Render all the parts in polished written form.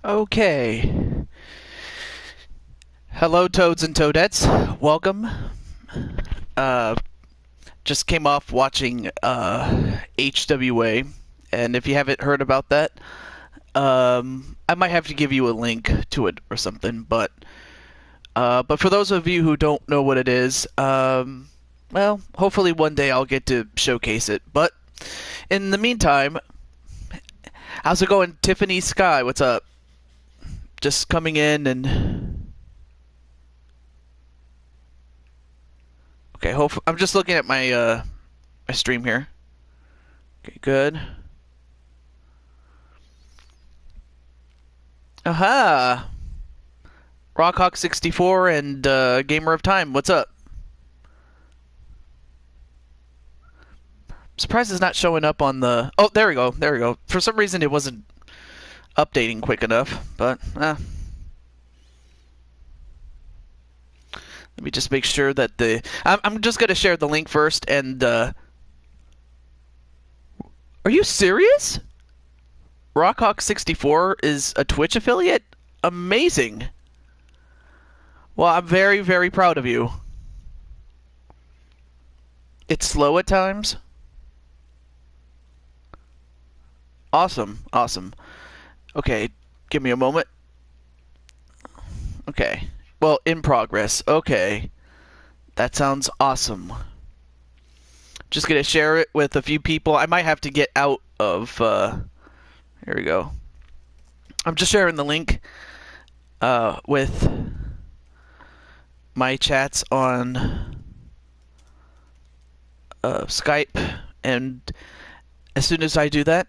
Okay. Hello, Toads and Toadettes. Welcome. Uh, just came off watching HWA, and if you haven't heard about that, I might have to give you a link to it or something. But for those of you who don't know what it is, well, hopefully one day I'll get to showcase it. But in the meantime, how's it going, Tiffany Sky? What's up? Just coming in and okay. I'm just looking at my stream here. Okay, good. Aha! Rockhawk64 and Gamer of Time. What's up? I'm surprised it's not showing up on the. Oh, there we go. There we go. For some reason, it wasn't updating quick enough. But let me just make sure that the. I'm just gonna share the link first. And are you serious? Rockhawk64 is a Twitch affiliate? Amazing. Well, I'm very, very proud of you. It's slow at times. Awesome, awesome. Okay, give me a moment. Okay. Well, in progress. Okay. That sounds awesome. Just gonna share it with a few people. I might have to get out of, here we go. I'm just sharing the link, with my chats on, Skype, and as soon as I do that,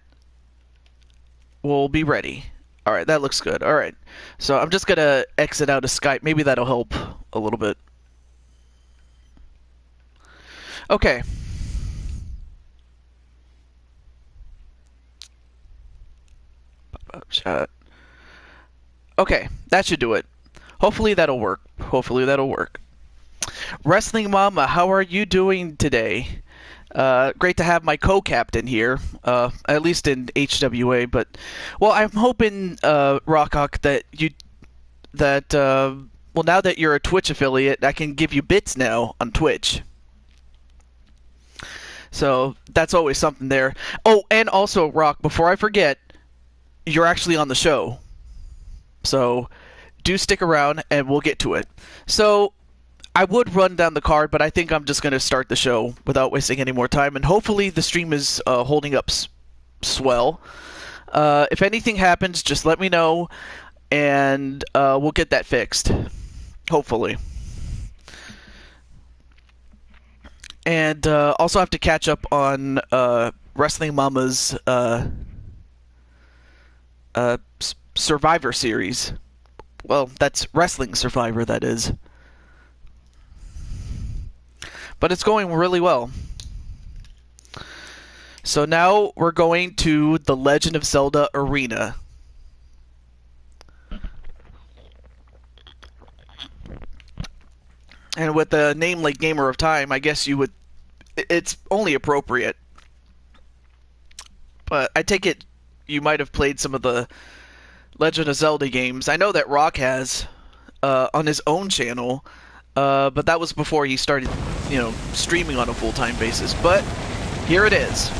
we'll be ready. Alright, that looks good. Alright. So I'm just gonna exit out of Skype. Maybe that'll help a little bit. Okay. Chat. Okay, that should do it. Hopefully that'll work. Hopefully that'll work. Wrestling Mama, how are you doing today? Great to have my co-captain here, at least in HWA. But well, I'm hoping, Rockhawk, well, now that you're a Twitch affiliate, I can give you bits now on Twitch. So that's always something there. Oh, and also, Rock, before I forget, you're actually on the show. So do stick around and we'll get to it. So I would run down the card, but I think I'm just going to start the show without wasting any more time. And hopefully the stream is holding up swell. If anything happens, just let me know, and we'll get that fixed. Hopefully. And also have to catch up on Wrestling Mama's Survivor series. Well, that's Wrestling Survivor, that is. But it's going really well. So now we're going to the Legend of Zelda Arena. And with a name like Gamer of Time, I guess you would... It's only appropriate. But I take it you might have played some of the Legend of Zelda games. I know that Rock has on his own channel, but that was before he started, streaming on a full-time basis. But here it is.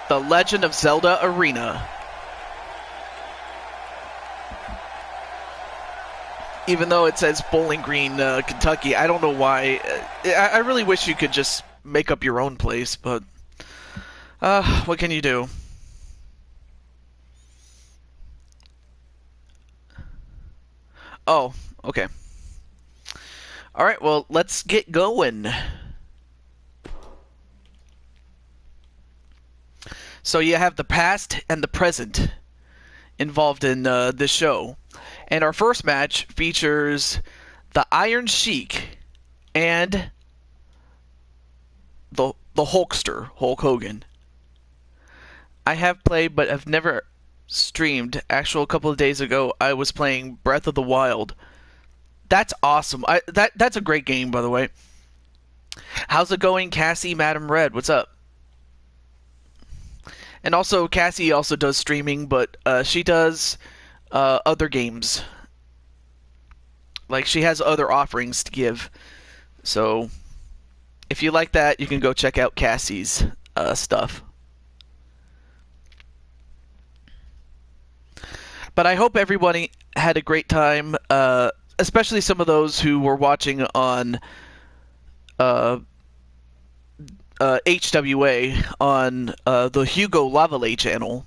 The Legend of Zelda Arena. Even though it says Bowling Green, Kentucky, I don't know why. I really wish you could just make up your own place, but what can you do? Oh, okay. Alright, well, let's get going. So you have the past and the present involved in this show. And our first match features the Iron Sheik and the Hulkster, Hulk Hogan. I have played, but have never streamed. Actually, a couple of days ago, I was playing Breath of the Wild. That's awesome. That's a great game, by the way. How's it going, Cassie, Madam Red? What's up? And also, Cassie also does streaming, but she does other games. Like, she has other offerings to give. So, if you like that, you can go check out Cassie's stuff. But I hope everybody had a great time, especially some of those who were watching on HWA on the Hugo Lavallee channel.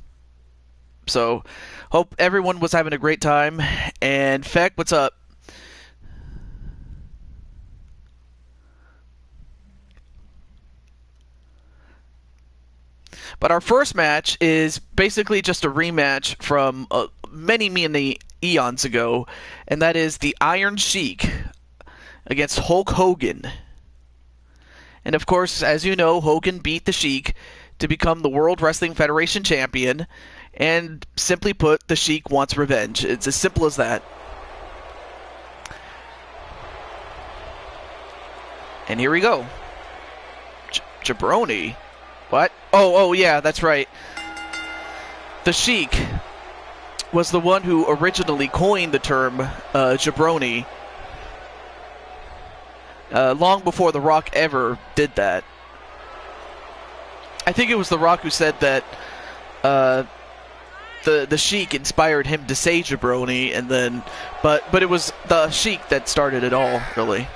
So, hope everyone was having a great time. And Feck, what's up? But our first match is basically just a rematch from many eons ago, and that is the Iron Sheik against Hulk Hogan. And of course, as you know, Hogan beat the Sheik to become the World Wrestling Federation champion, and simply put, the Sheik wants revenge. It's as simple as that. And here we go. Jabroni. What? Oh, yeah, that's right. The Sheik was the one who originally coined the term jabroni, long before The Rock ever did that. I think it was The Rock who said that the Sheik inspired him to say jabroni, and then, but it was the Sheik that started it all, really.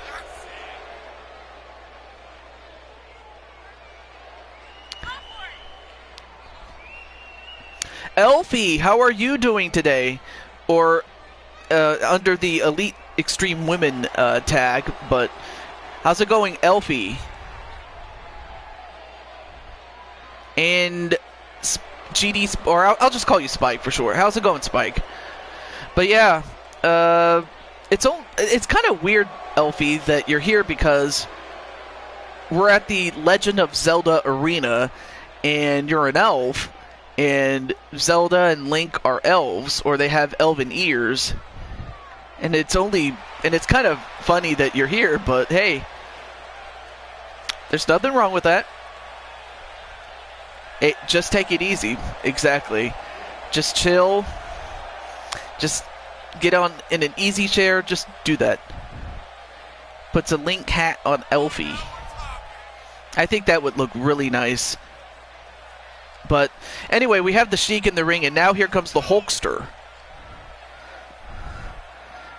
Elfie, how are you doing today? Or under the Elite Extreme Women tag, but how's it going, Elfie? And GD, or I'll just call you Spike for sure. How's it going, Spike? But yeah, it's kind of weird, Elfie, that you're here because we're at the Legend of Zelda arena, and you're an elf. And Zelda and Link are elves, or they have elven ears. And it's kind of funny that you're here, but hey, there's nothing wrong with that. Just take it easy. Exactly. Just chill. Just get on in an easy chair. Just do that. Puts a Link hat on Elfie. I think that would look really nice. But anyway, we have the Sheik in the ring, and now here comes the Hulkster.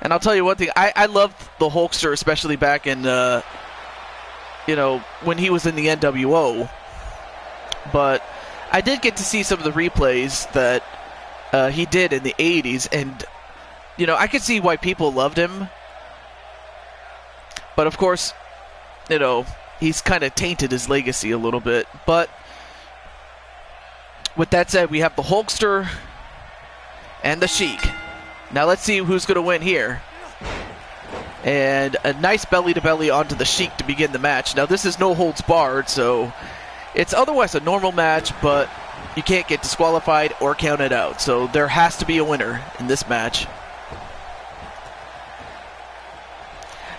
And I'll tell you one thing, I loved the Hulkster, especially back in, when he was in the NWO. But I did get to see some of the replays that he did in the 80s, and, I could see why people loved him. But of course, he's kind of tainted his legacy a little bit. But with that said, we have the Hulkster and the Sheik. Now let's see who's going to win here. And a nice belly-to-belly onto the Sheik to begin the match. Now this is no holds barred, so it's otherwise a normal match, but you can't get disqualified or counted out. So there has to be a winner in this match.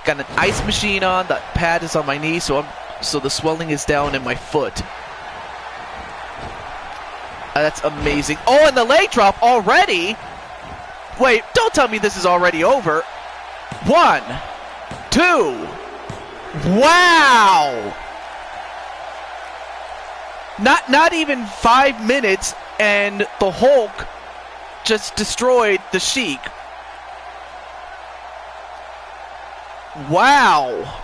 Got an ice machine on. The pad is on my knee, so the swelling is down in my foot. That's amazing. Oh, and the leg drop already? Wait, don't tell me this is already over. 1, 2. Wow! Not even 5 minutes, and the Hulk just destroyed the Sheik. Wow!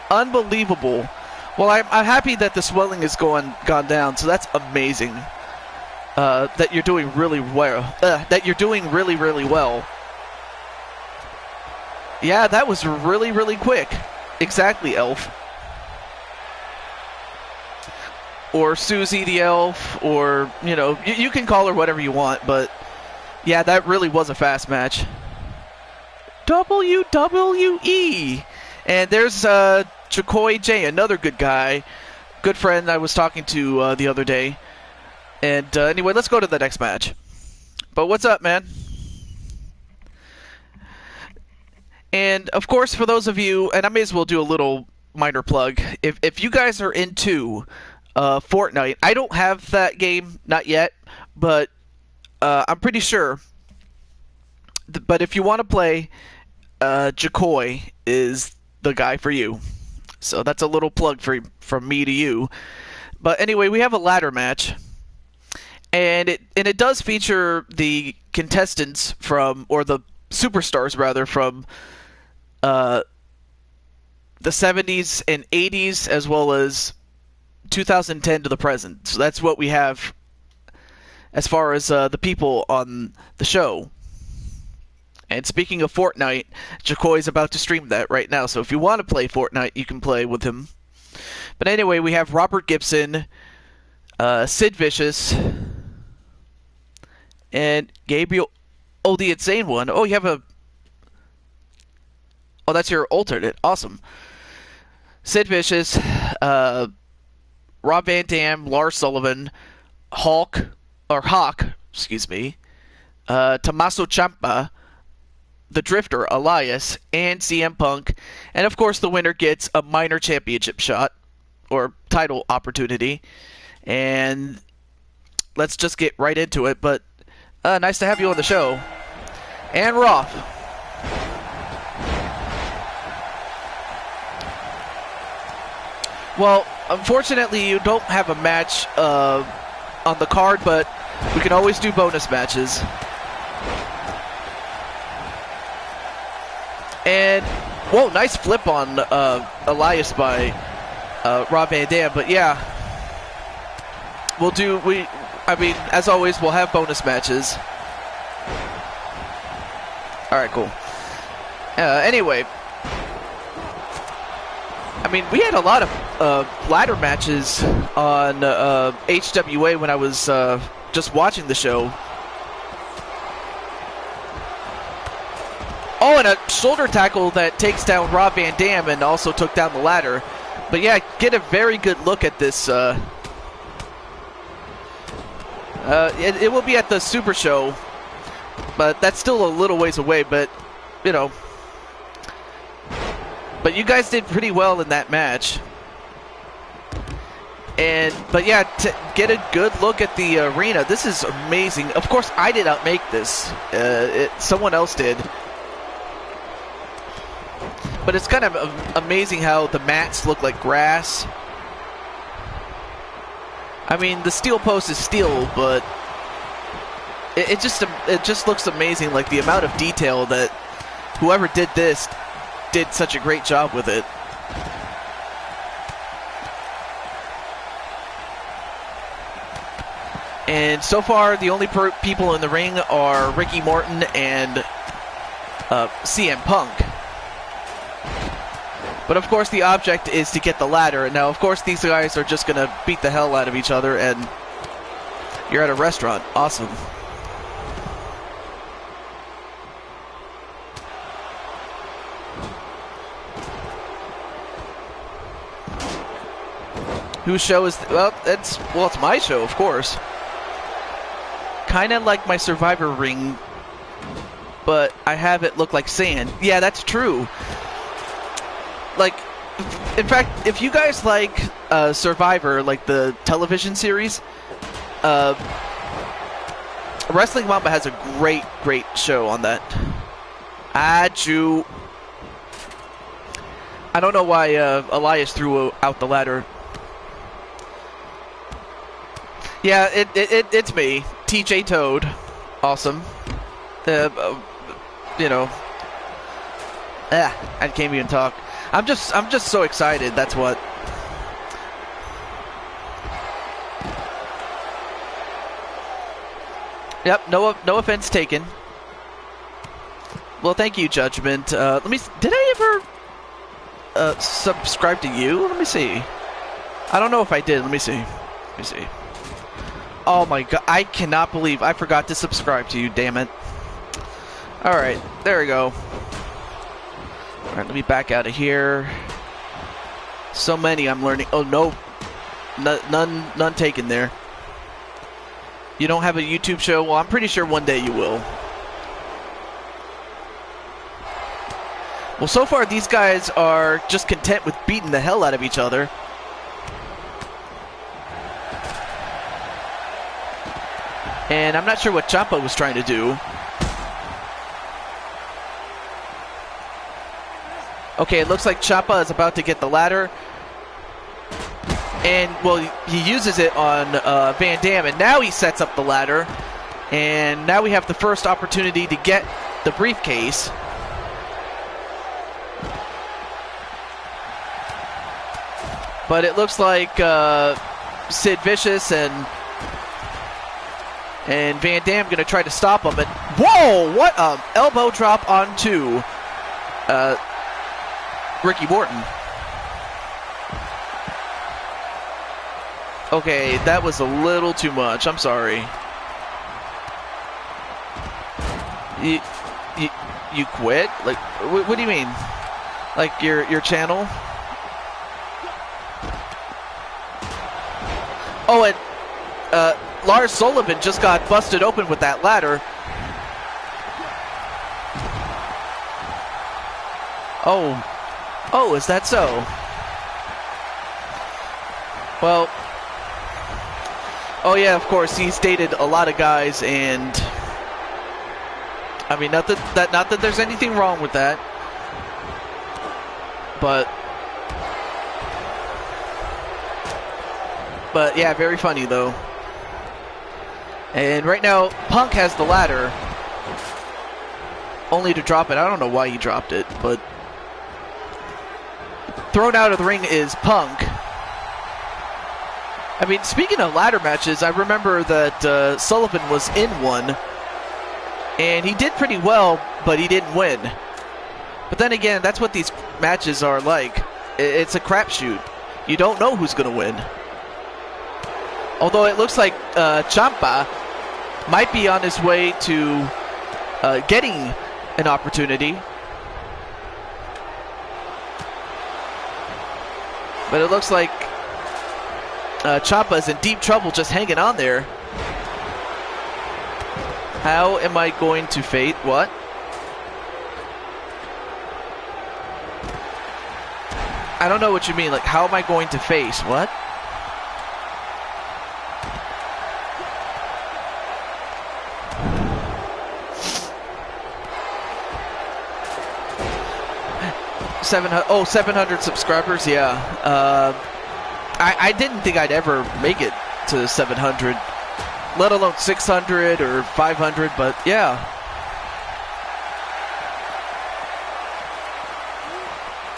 Unbelievable. Well, I'm happy that the swelling has gone down, so that's amazing. That you're doing really well. That you're doing really, really well. Yeah, that was really, really quick. Exactly, Elf. Or Susie the Elf, or, you can call her whatever you want, but yeah, that really was a fast match. WWE! And there's Chakoi J, another good guy, good friend I was talking to the other day. And anyway, let's go to the next match. But what's up, man? And of course, for those of you, and I may as well do a little minor plug, if you guys are into Fortnite, I don't have that game, not yet, but I'm pretty sure. But if you want to play, Jacoy is the guy for you. So that's a little plug from me to you. But anyway, we have a ladder match, and it does feature the contestants from, or the superstars rather, from the 70s and 80s, as well as 2010 to the present. So that's what we have as far as the people on the show. And speaking of Fortnite, Jacoy's about to stream that right now. So if you want to play Fortnite, you can play with him. But anyway, we have Robert Gibson, Sid Vicious, and Gabriel. Oh, the Insane One. Oh, you have a... Oh, that's your alternate. Awesome. Sid Vicious, Rob Van Dam, Lars Sullivan, Hawk, excuse me, Tommaso Ciampa, the Drifter, Elias, and CM Punk. And of course, the winner gets a minor championship shot, or title opportunity. And let's just get right into it. But nice to have you on the show. And Roth. Well, unfortunately, you don't have a match on the card, but we can always do bonus matches. And, whoa, nice flip on Elias by Rob Van Dam. But yeah, I mean, as always, we'll have bonus matches. Alright, cool. Anyway, I mean, we had a lot of ladder matches on HWA when I was just watching the show. Oh, and a shoulder tackle that takes down Rob Van Dam and also took down the ladder. But yeah, get a very good look at this. It will be at the Super Show, but that's still a little ways away. But, you know. But you guys did pretty well in that match. But yeah, to get a good look at the arena, this is amazing. Of course, I did not make this. Someone else did. But it's kind of amazing how the mats look like grass. I mean, the steel post is steel, but it just looks amazing. Like the amount of detail that whoever did this did such a great job with it. And so far, the only people in the ring are Ricky Morton and CM Punk. But of course, the object is to get the ladder. And now, of course, these guys are just going to beat the hell out of each other, and you're at a restaurant. Awesome. Whose show is... Well, it's my show, of course. Kind of like my Survivor ring, but I have it look like sand. Yeah, that's true. Like, in fact, if you guys like Survivor, like the television series, Wrestling Mamba has a great show on that. I don't know why Elias threw out the ladder. Yeah, it's me, TJ Toad. Awesome. You know. I can't even talk. I'm just so excited. That's what. Yep. No offense taken. Well, thank you, Judgment. Let me. Did I ever subscribe to you? Let me see. I don't know if I did. Let me see. Oh my god! I cannot believe I forgot to subscribe to you. Damn it! All right, there we go. All right, let me back out of here. So many I'm learning. Oh, no. None taken there. You don't have a YouTube show? Well, I'm pretty sure one day you will. Well, so far these guys are just content with beating the hell out of each other. And I'm not sure what Ciampa was trying to do. Okay, it looks like Ciampa is about to get the ladder. And, well, he uses it on Van Dam, and now he sets up the ladder. And now we have the first opportunity to get the briefcase. But it looks like Sid Vicious and Van Dam going to try to stop him. And whoa! What a elbow drop onto Ricky Morton. Okay, that was a little too much. I'm sorry. You quit? Like, what do you mean? Like your channel? Oh, and Lars Sullivan just got busted open with that ladder. Oh, is that so? Well, oh yeah, of course, he's dated a lot of guys, and I mean, not that there's anything wrong with that, but yeah, very funny though. And right now, Punk has the ladder, only to drop it. I don't know why he dropped it, but thrown out of the ring is Punk. I mean, speaking of ladder matches, I remember that Sullivan was in one, and he did pretty well, but he didn't win. But then again, that's what these matches are like. It's a crapshoot. You don't know who's going to win. Although it looks like Ciampa might be on his way to getting an opportunity. But it looks like Ciampa is in deep trouble just hanging on there. How am I going to fade? What? I don't know what you mean. Like, how am I going to face? What? Oh, 700 subscribers, yeah. I didn't think I'd ever make it to 700, let alone 600 or 500, but yeah.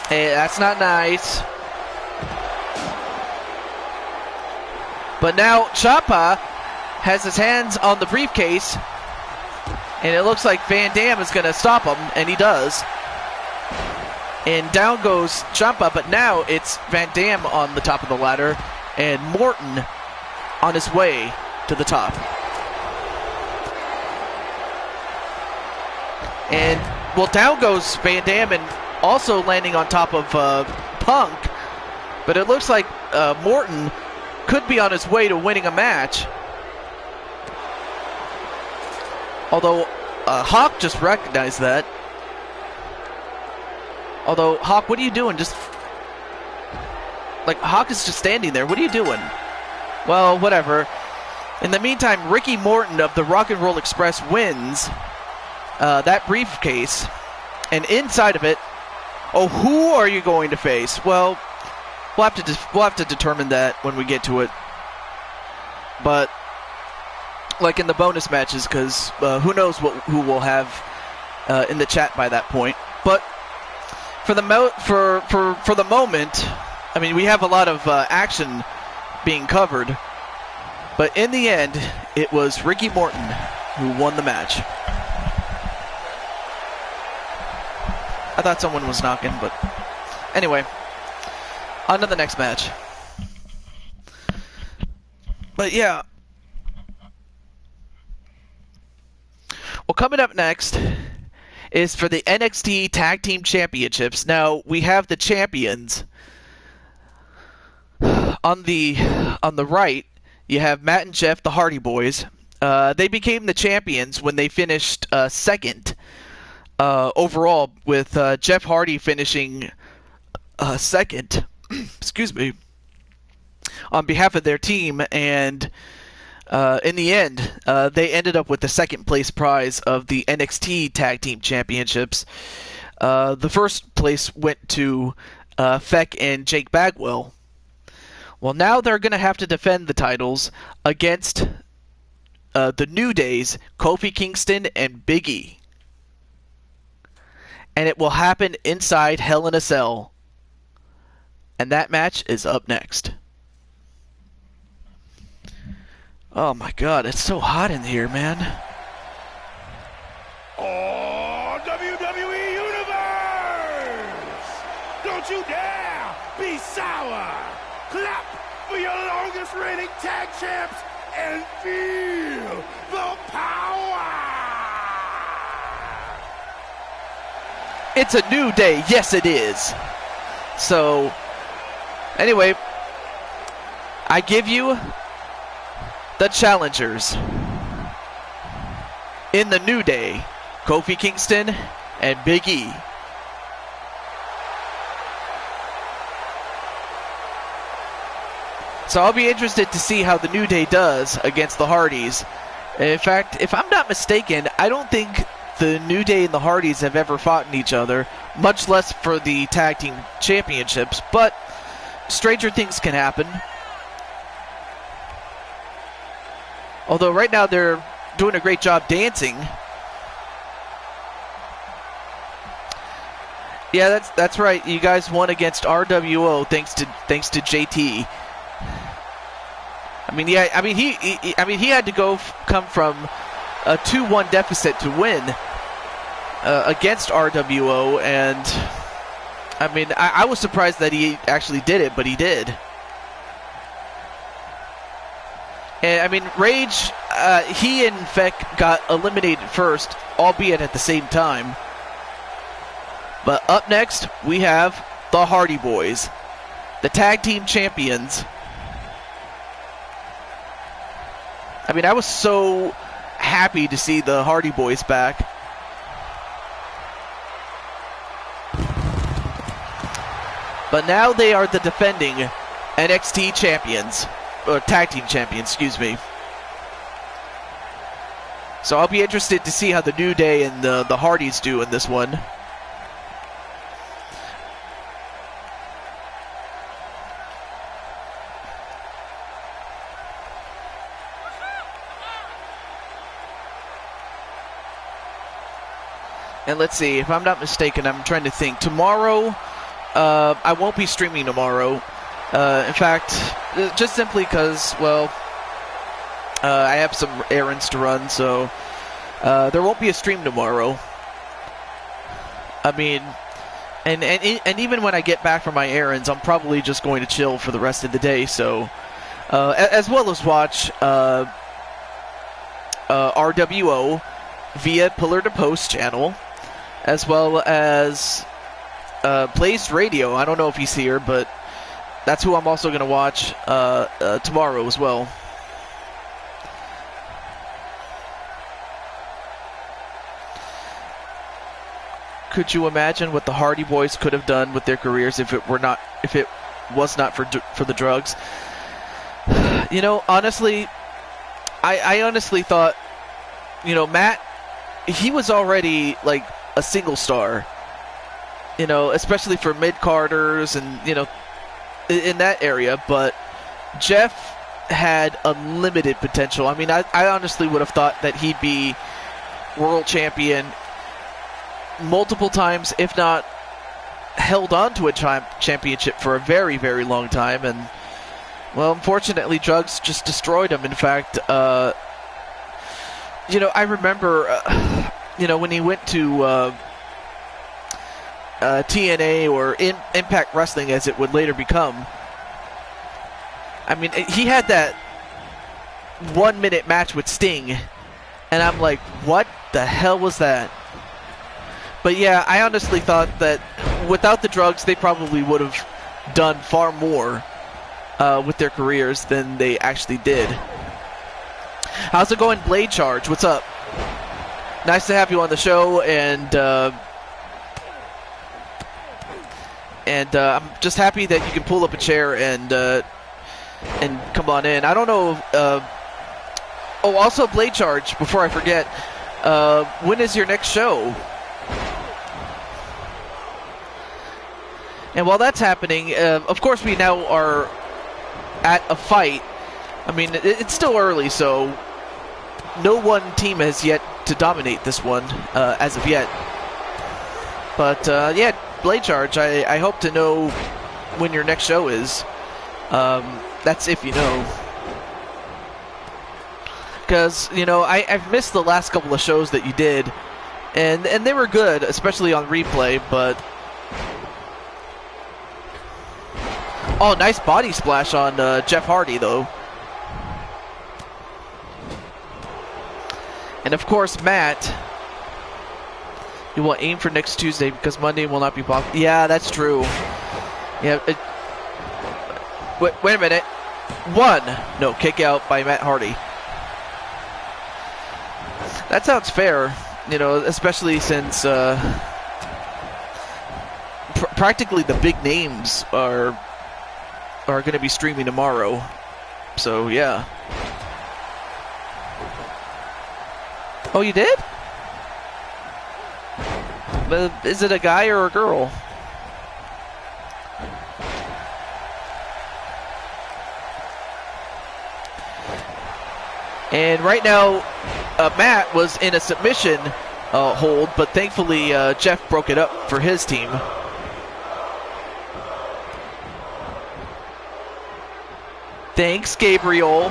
Hey, that's not nice. But now Ciampa has his hands on the briefcase, and it looks like Van Dam is going to stop him, and he does. And down goes Ciampa, but now it's Van Dam on the top of the ladder and Morton on his way to the top. And, well, down goes Van Dam and also landing on top of Punk. But it looks like Morton could be on his way to winning a match. Although Hawk just recognized that. Although, Hawk, what are you doing? Just, like, Hawk is just standing there. What are you doing? Well, whatever. In the meantime, Ricky Morton of the Rock and Roll Express wins that briefcase. And inside of it, oh, who are you going to face? Well, we'll have to determine that when we get to it. But, like in the bonus matches, because who knows who we'll have in the chat by that point. But for the moment, I mean, we have a lot of action being covered, but in the end, it was Ricky Morton who won the match. I thought someone was knocking, but anyway, on to the next match. But yeah. Well, coming up next is for the NXT Tag Team Championships. Now, we have the champions. On the right, you have Matt and Jeff, the Hardy Boys. They became the champions when they finished second overall, with Jeff Hardy finishing second, excuse me, on behalf of their team, and in the end, they ended up with the second place prize of the NXT Tag Team Championships. The first place went to Feck and Jake Bagwell. Well, now they're going to have to defend the titles against the New Day's Kofi Kingston and Big E. And it will happen inside Hell in a Cell. And that match is up next. Oh my god, it's so hot in here, man. Oh, WWE Universe! Don't you dare be sour! Clap for your longest reigning tag champs and feel the power! It's a new day. Yes, it is. So, anyway, I give you the challengers. In the New Day, Kofi Kingston and Big E. So I'll be interested to see how the New Day does against the Hardys. In fact, if I'm not mistaken, I don't think the New Day and the Hardys have ever fought in each other, much less for the Tag Team Championships, but stranger things can happen. Although right now they're doing a great job dancing. Yeah, that's right. You guys won against RWO thanks to JT. I mean, yeah, I mean he had to come from a 2-1 deficit to win against RWO, and I mean I was surprised that he actually did it, but he did. And I mean, Rage, he and Feck got eliminated first, albeit at the same time. But up next, we have the Hardy Boys, the Tag Team Champions. I mean, I was so happy to see the Hardy Boys back. But now they are the defending NXT champions. Or Tag Team Champions, excuse me. So I'll be interested to see how the New Day and the Hardys do in this one. And let's see, if I'm not mistaken, I'm trying to think. Tomorrow, I won't be streaming tomorrow. In fact, just simply because, well, I have some errands to run, so there won't be a stream tomorrow. I mean, and even when I get back from my errands, I'm probably just going to chill for the rest of the day. So, as well as watch RWO via Pillar to Post channel, as well as Blazed Radio. I don't know if he's here, but that's who I'm also going to watch tomorrow as well. Could you imagine what the Hardy Boys could have done with their careers if it was not for the drugs? You know, honestly, I honestly thought, you know, Matt, he was already like a single star. You know, especially for mid-carders and, you know, in that area, but Jeff had unlimited potential. I mean, I honestly would have thought that he'd be world champion multiple times, if not held on to a championship for a very, very long time. And, well, unfortunately, drugs just destroyed him. In fact, you know, I remember, you know, when he went to TNA or Impact Wrestling, as it would later become. I mean, he had that 1-minute match with Sting, and I'm like, what the hell was that? But yeah, I honestly thought that without the drugs, they probably would have done far more with their careers than they actually did. How's it going, Blade Charge? What's up? Nice to have you on the show, and I'm just happy that you can pull up a chair and come on in. I don't know. Oh, also Blade Charge. Before I forget, when is your next show? And while that's happening, of course, we now are at a fight. I mean, it's still early, so no one team has yet to dominate this one as of yet. But yeah, Blade Charge, I hope to know when your next show is. That's if you know. Because, you know, I've missed the last couple of shows that you did, and they were good, especially on replay, but... Oh, nice body splash on Jeff Hardy, though. And, of course, Matt... You will aim for next Tuesday because Monday will not be possible. Yeah, that's true. Yeah. Wait a minute. One. No, kick out by Matt Hardy. That sounds fair, you know, especially since practically the big names are going to be streaming tomorrow. So, yeah. Oh, you did? Is it a guy or a girl? And right now, Matt was in a submission hold, but thankfully Jeff broke it up for his team. Thanks, Gabriel.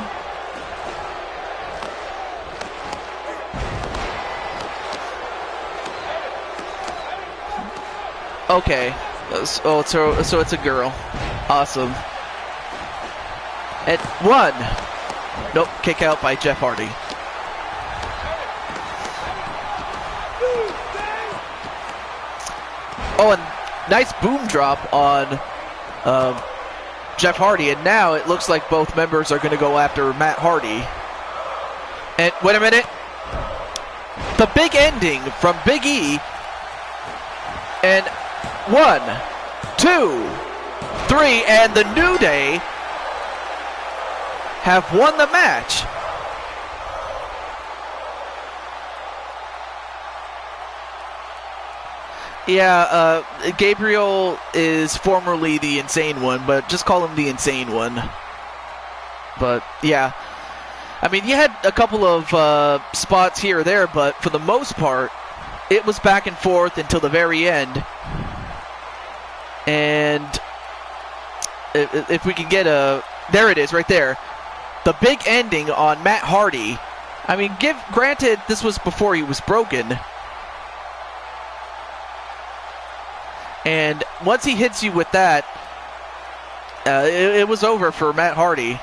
Okay. Oh, so it's a girl. Awesome. And one. Nope, kick out by Jeff Hardy. Oh, and nice boom drop on Jeff Hardy. And now it looks like both members are going to go after Matt Hardy. And wait a minute. The big ending from Big E. And 1, 2, 3, and the New Day have won the match. Yeah, Gabriel is formerly the Insane One, but just call him the Insane One. But, yeah. I mean, you had a couple of spots here or there, but for the most part, it was back and forth until the very end. And if we can get a... There it is, right there. The big ending on Matt Hardy. I mean, granted, this was before he was broken. And once he hits you with that, it was over for Matt Hardy.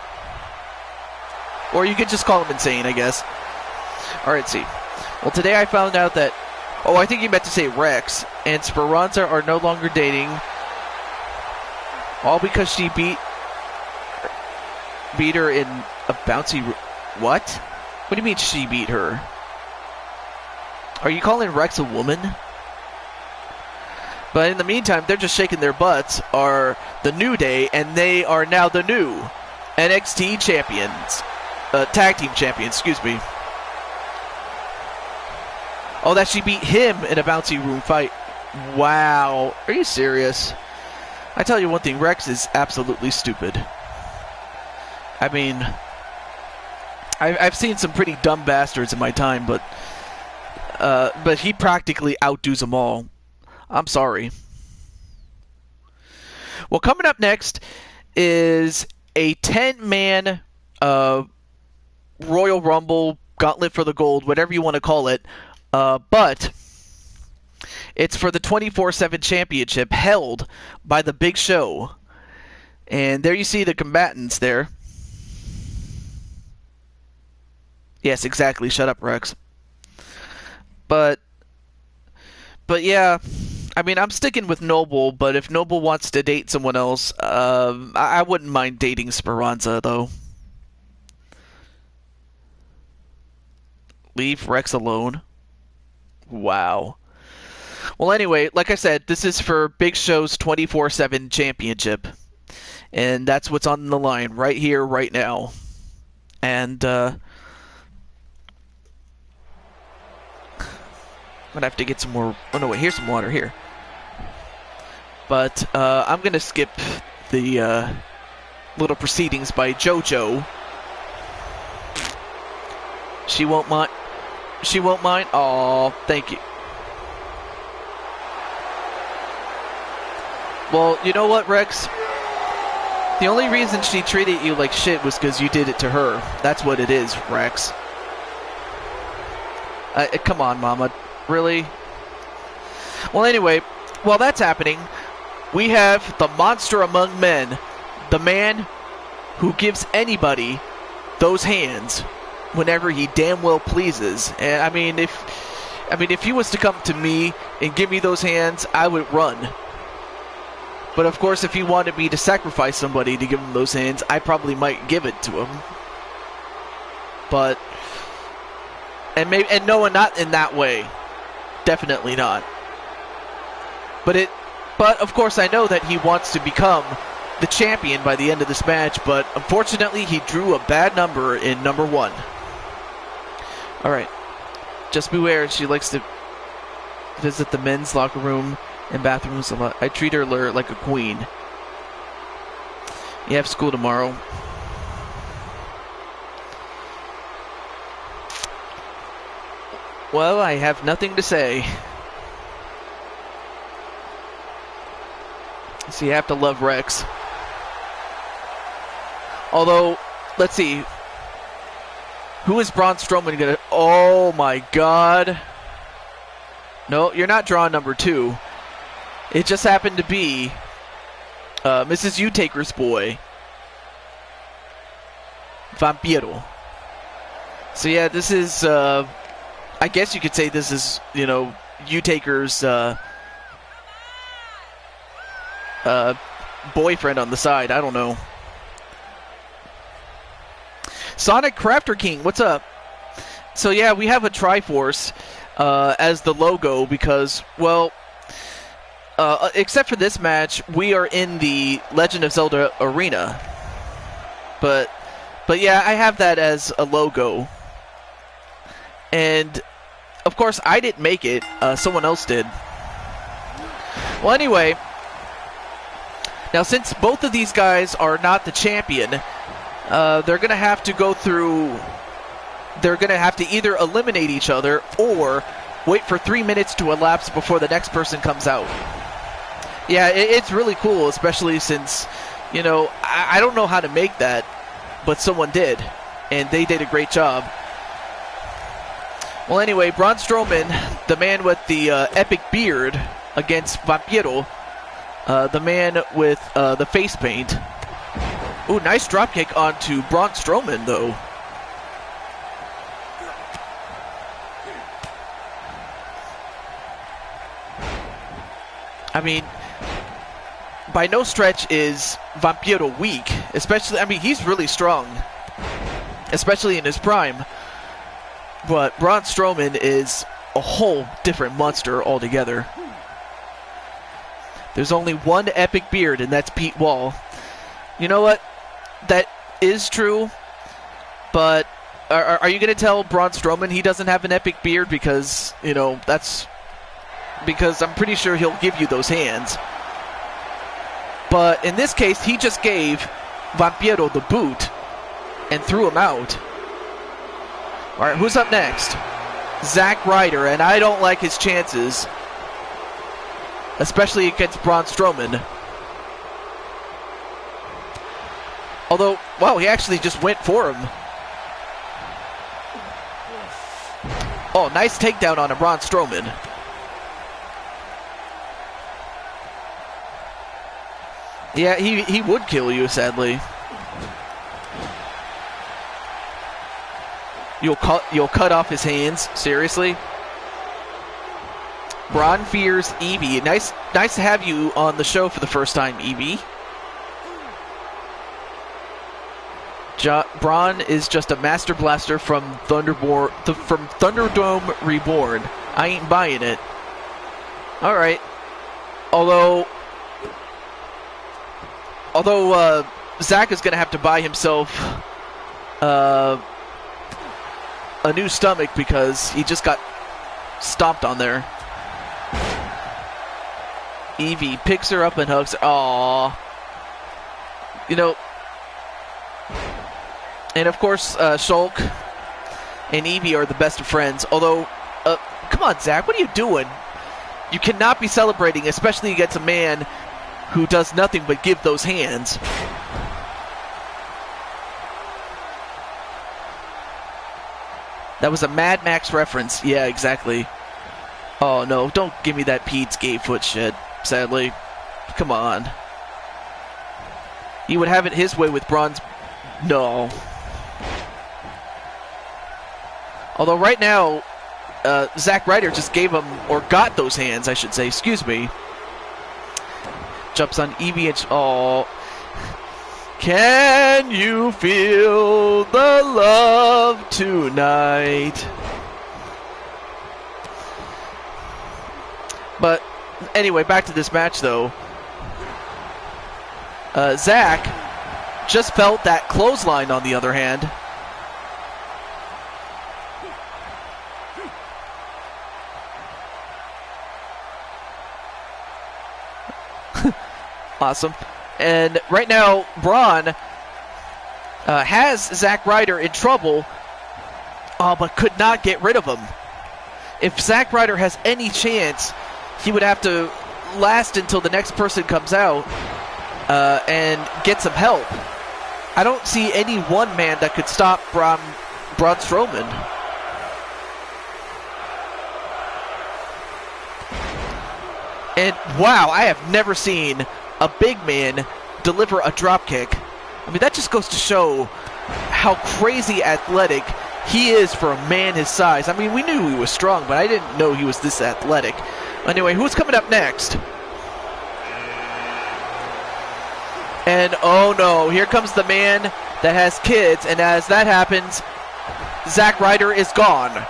Or you could just call him Insane, I guess. Alright, see. Well, today I found out that... Oh, I think you meant to say Rex. And Speranza are no longer dating. All because she beat her in a bouncy... What? What do you mean she beat her? Are you calling Rex a woman? But in the meantime, they're just shaking their butts, are the New Day, and they are now the new NXT champions. Tag team champions, excuse me. Oh, that she beat him in a bouncy room fight. Wow. Are you serious? I tell you one thing, Rex is absolutely stupid. I mean, I've seen some pretty dumb bastards in my time, but he practically outdoes them all. I'm sorry. Well, coming up next is a 10-man Royal Rumble, Gauntlet for the Gold, whatever you want to call it. But it's for the 24/7 championship held by the Big Show. And there you see the combatants there. Yes, exactly. Shut up, Rex. But yeah, I mean, I'm sticking with Noble, but if Noble wants to date someone else, I wouldn't mind dating Speranza, though. Leave Rex alone. Wow. Well, anyway, like I said, this is for Big Show's 24/7 championship. And that's what's on the line right here, right now. And, I'm going to have to get some more... Oh, no, wait, here's some water here. But, I'm going to skip the, little proceedings by JoJo. She won't mind. She won't mind? Aw, thank you. Well, you know what, Rex? The only reason she treated you like shit was because you did it to her. That's what it is, Rex. Come on, Mama. Really? Well, anyway, while that's happening, we have the monster among men. The man who gives anybody those hands whenever he damn well pleases. And I mean, if he was to come to me and give me those hands, I would run. But of course, if he wanted me to sacrifice somebody to give him those hands, I probably might give it to him. But and no, not in that way. Definitely not. But of course, I know that he wants to become the champion by the end of this match. But unfortunately, he drew a bad number in number 1. All right, just beware. She likes to visit the men's locker room and bathrooms a lot. I treat her like a queen. You have school tomorrow. Well, I have nothing to say. So you have to love Rex. Although, let's see. Who is Braun Strowman gonna... Oh my god. No, you're not drawing number 2. It just happened to be Mrs. U-Taker's boy, Vampiro. So yeah, this is, I guess you could say this is, U-Taker's boyfriend on the side. I don't know. Sonic Crafter King, what's up? So yeah, we have a Triforce as the logo because, well... except for this match, we are in the Legend of Zelda arena. But yeah, I have that as a logo. And, of course, I didn't make it. Someone else did. Well, anyway, now since both of these guys are not the champion, they're going to have to go through... They're going to have to either eliminate each other or wait for 3 minutes to elapse before the next person comes out. Yeah, it's really cool, especially since, I don't know how to make that, but someone did, and they did a great job. Well, anyway, Braun Strowman, the man with the epic beard, against Vampiro, the man with the face paint. Ooh, nice dropkick onto Braun Strowman, though. I mean... By no stretch is Vampiro weak, especially, I mean, he's really strong, especially in his prime, but Braun Strowman is a whole different monster altogether. There's only one epic beard, and that's Pete Wall. You know what? That is true, but are you going to tell Braun Strowman he doesn't have an epic beard because, that's... Because I'm pretty sure he'll give you those hands. But in this case, he just gave Vampiro the boot and threw him out. All right, who's up next? Zack Ryder, and I don't like his chances, especially against Braun Strowman. Although, wow, he actually just went for him. Oh, nice takedown on a Braun Strowman. Yeah, he would kill you, sadly. You'll cut off his hands? Seriously? Braun fears Evie. Nice to have you on the show for the first time, Evie. Braun is just a master blaster from Thunderdome Reborn. I ain't buying it. Alright. Although Zach is going to have to buy himself a new stomach because he just got stomped on there. Evie picks her up and hugs her. Aww. You know, and of course, Shulk and Evie are the best of friends. Although, come on, Zach, what are you doing? You cannot be celebrating, especially against a man who does nothing but give those hands. That was a Mad Max reference. Yeah, exactly. Oh, no, don't give me that Pete's gay foot shit, sadly. Come on. He would have it his way with Braun's... No. Although right now, Zack Ryder just gave him, or got those hands, I should say, excuse me. Jumps on Evie and... Oh. Can you feel the love tonight? But anyway, back to this match though. Zack just felt that clothesline on the other hand. Awesome. And right now, Braun has Zack Ryder in trouble, but could not get rid of him. If Zack Ryder has any chance, he would have to last until the next person comes out and get some help. I don't see any one man that could stop Braun Strowman. And wow, I have never seen a big man deliver a drop kick. I mean, that just goes to show how crazy athletic he is for a man his size. I mean, we knew he was strong, but I didn't know he was this athletic. Anyway, who's coming up next? And oh no, here comes the man that has kids, and as that happens, Zack Ryder is gone.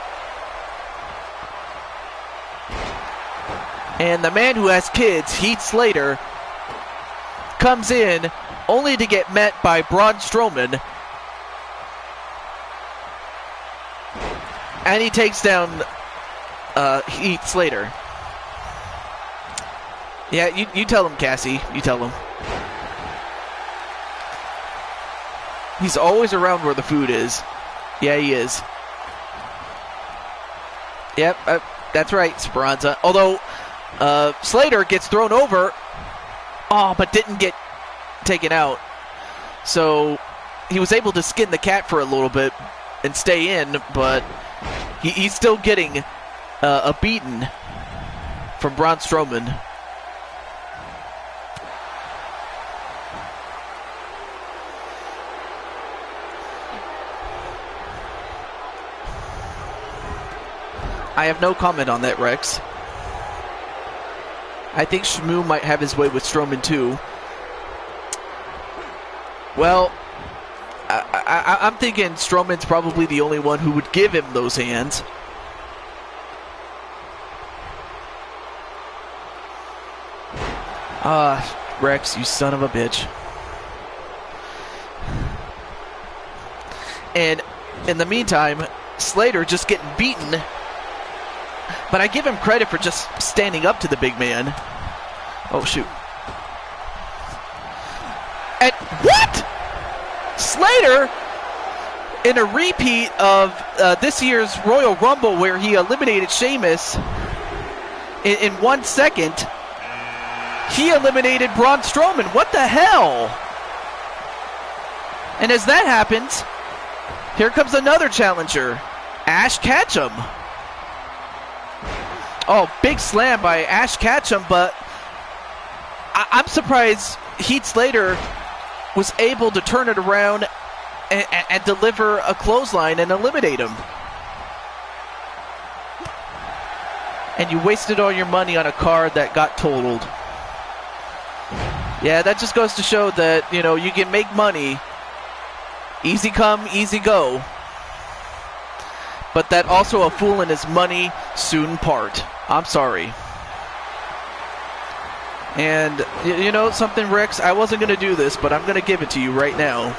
And the man who has kids, Heath Slater, comes in only to get met by Braun Strowman. And he takes down Heath Slater. Yeah, you tell him, Cassie. You tell him. He's always around where the food is. Yeah, he is. Yep, that's right, Speranza. Although, Slater gets thrown over. Oh, but didn't get taken out. So he was able to skin the cat for a little bit and stay in, but he's still getting a beating from Braun Strowman. I have no comment on that, Rex. I think Shmoo might have his way with Strowman too. Well, I'm thinking Strowman's probably the only one who would give him those hands. Rex, you son of a bitch. And in the meantime, Slater just getting beaten. But I give him credit for just standing up to the big man. Oh, shoot. And what? Slater, in a repeat of this year's Royal Rumble where he eliminated Sheamus in 1 second, he eliminated Braun Strowman. What the hell? And as that happens, here comes another challenger, Ash Ketchum. Oh, big slam by Ash Ketchum, but I'm surprised Heath Slater was able to turn it around and deliver a clothesline and eliminate him. And you wasted all your money on a card that got totaled. Yeah, that just goes to show that, you know, you can make money. Easy come, easy go. but that also a fool and his money soon part. I'm sorry. And you know something, Rex? I wasn't going to do this, but I'm going to give it to you right now.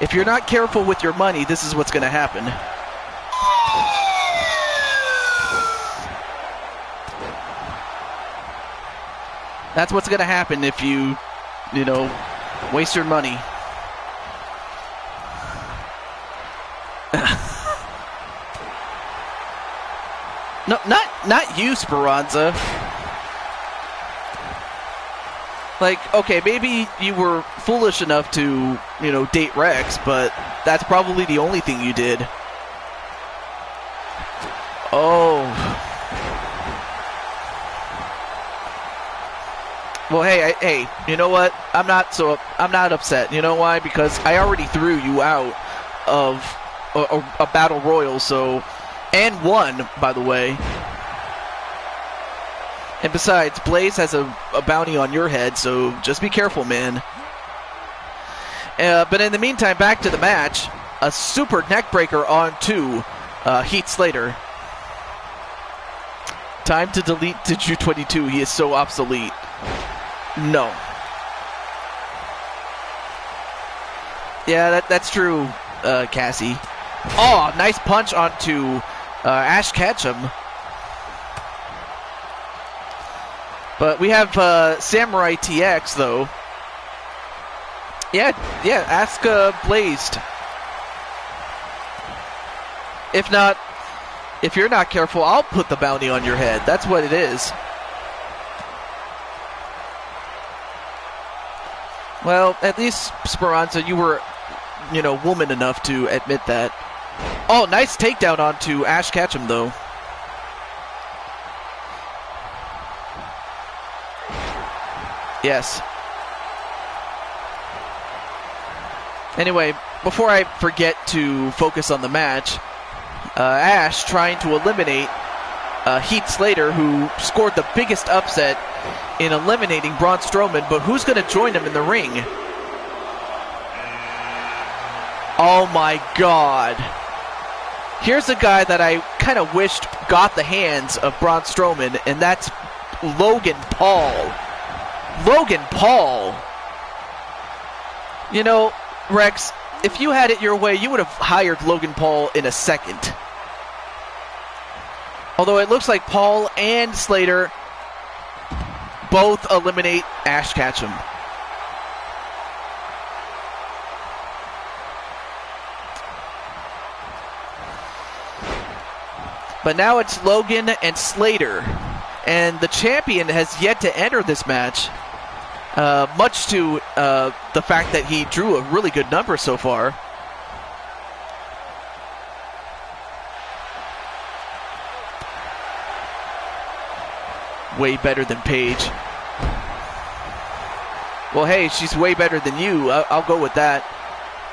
If you're not careful with your money, this is what's going to happen. That's what's going to happen if you waste your money. No, not you, Speranza. Like, okay, maybe you were foolish enough to, date Rex, but that's probably the only thing you did. Oh. Well, hey, you know what? I'm not upset. You know why? Because I already threw you out of a battle royal, so, and won, by the way. And besides, Blaze has a bounty on your head, so just be careful, man. But in the meantime, back to the match. A super neckbreaker onto Heath Slater. Time to delete Diju 22. He is so obsolete. No. Yeah, that's true, Cassie. Oh, nice punch onto Ash Ketchum. But we have Samurai TX, though. Yeah, ask Blazed. If you're not careful, I'll put the bounty on your head. That's what it is. Well, at least, Speranza, you were, woman enough to admit that. Oh, nice takedown onto Ash Ketchum, though. Yes. Anyway, before I forget to focus on the match, Ash trying to eliminate Heath Slater, who scored the biggest upset in eliminating Braun Strowman, but who's going to join him in the ring? Oh my God. Here's a guy that I kind of wished got the hands of Braun Strowman, and that's Logan Paul. Logan Paul. Rex, if you had it your way, you would have hired Logan Paul in a second. Although it looks like Paul and Slater both eliminate Ash Ketchum. But now it's Logan and Slater. And the champion has yet to enter this match. Much to the fact that he drew a really good number so far. Way better than Paige. Well, hey, she's way better than you. I'll go with that.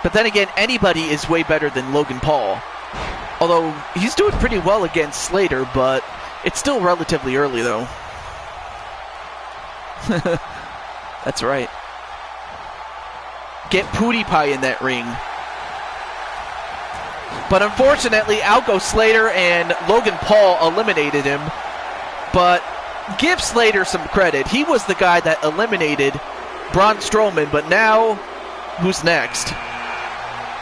But then again, anybody is way better than Logan Paul. Although, he's doing pretty well against Slater, but it's still relatively early, though. That's right. Get Pootie Pie in that ring. But unfortunately, out goes Slater, and Logan Paul eliminated him. But give Slater some credit. He was the guy that eliminated Braun Strowman, but now, who's next?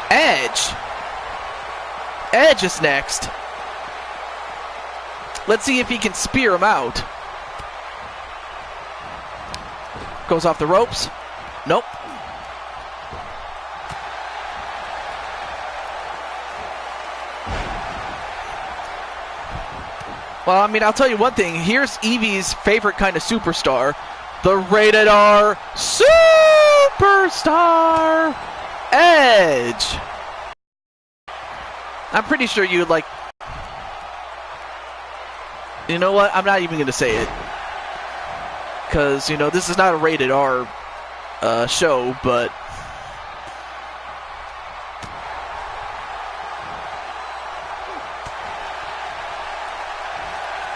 Edge. Edge is next. Let's see if he can spear him out. Goes off the ropes. Nope. Well, I mean, I'll tell you one thing. Here's Evie's favorite kind of superstar. The Rated R Superstar Edge. I'm pretty sure you'd like... You know what? I'm not even going to say it. Because, this is not a Rated R show, but...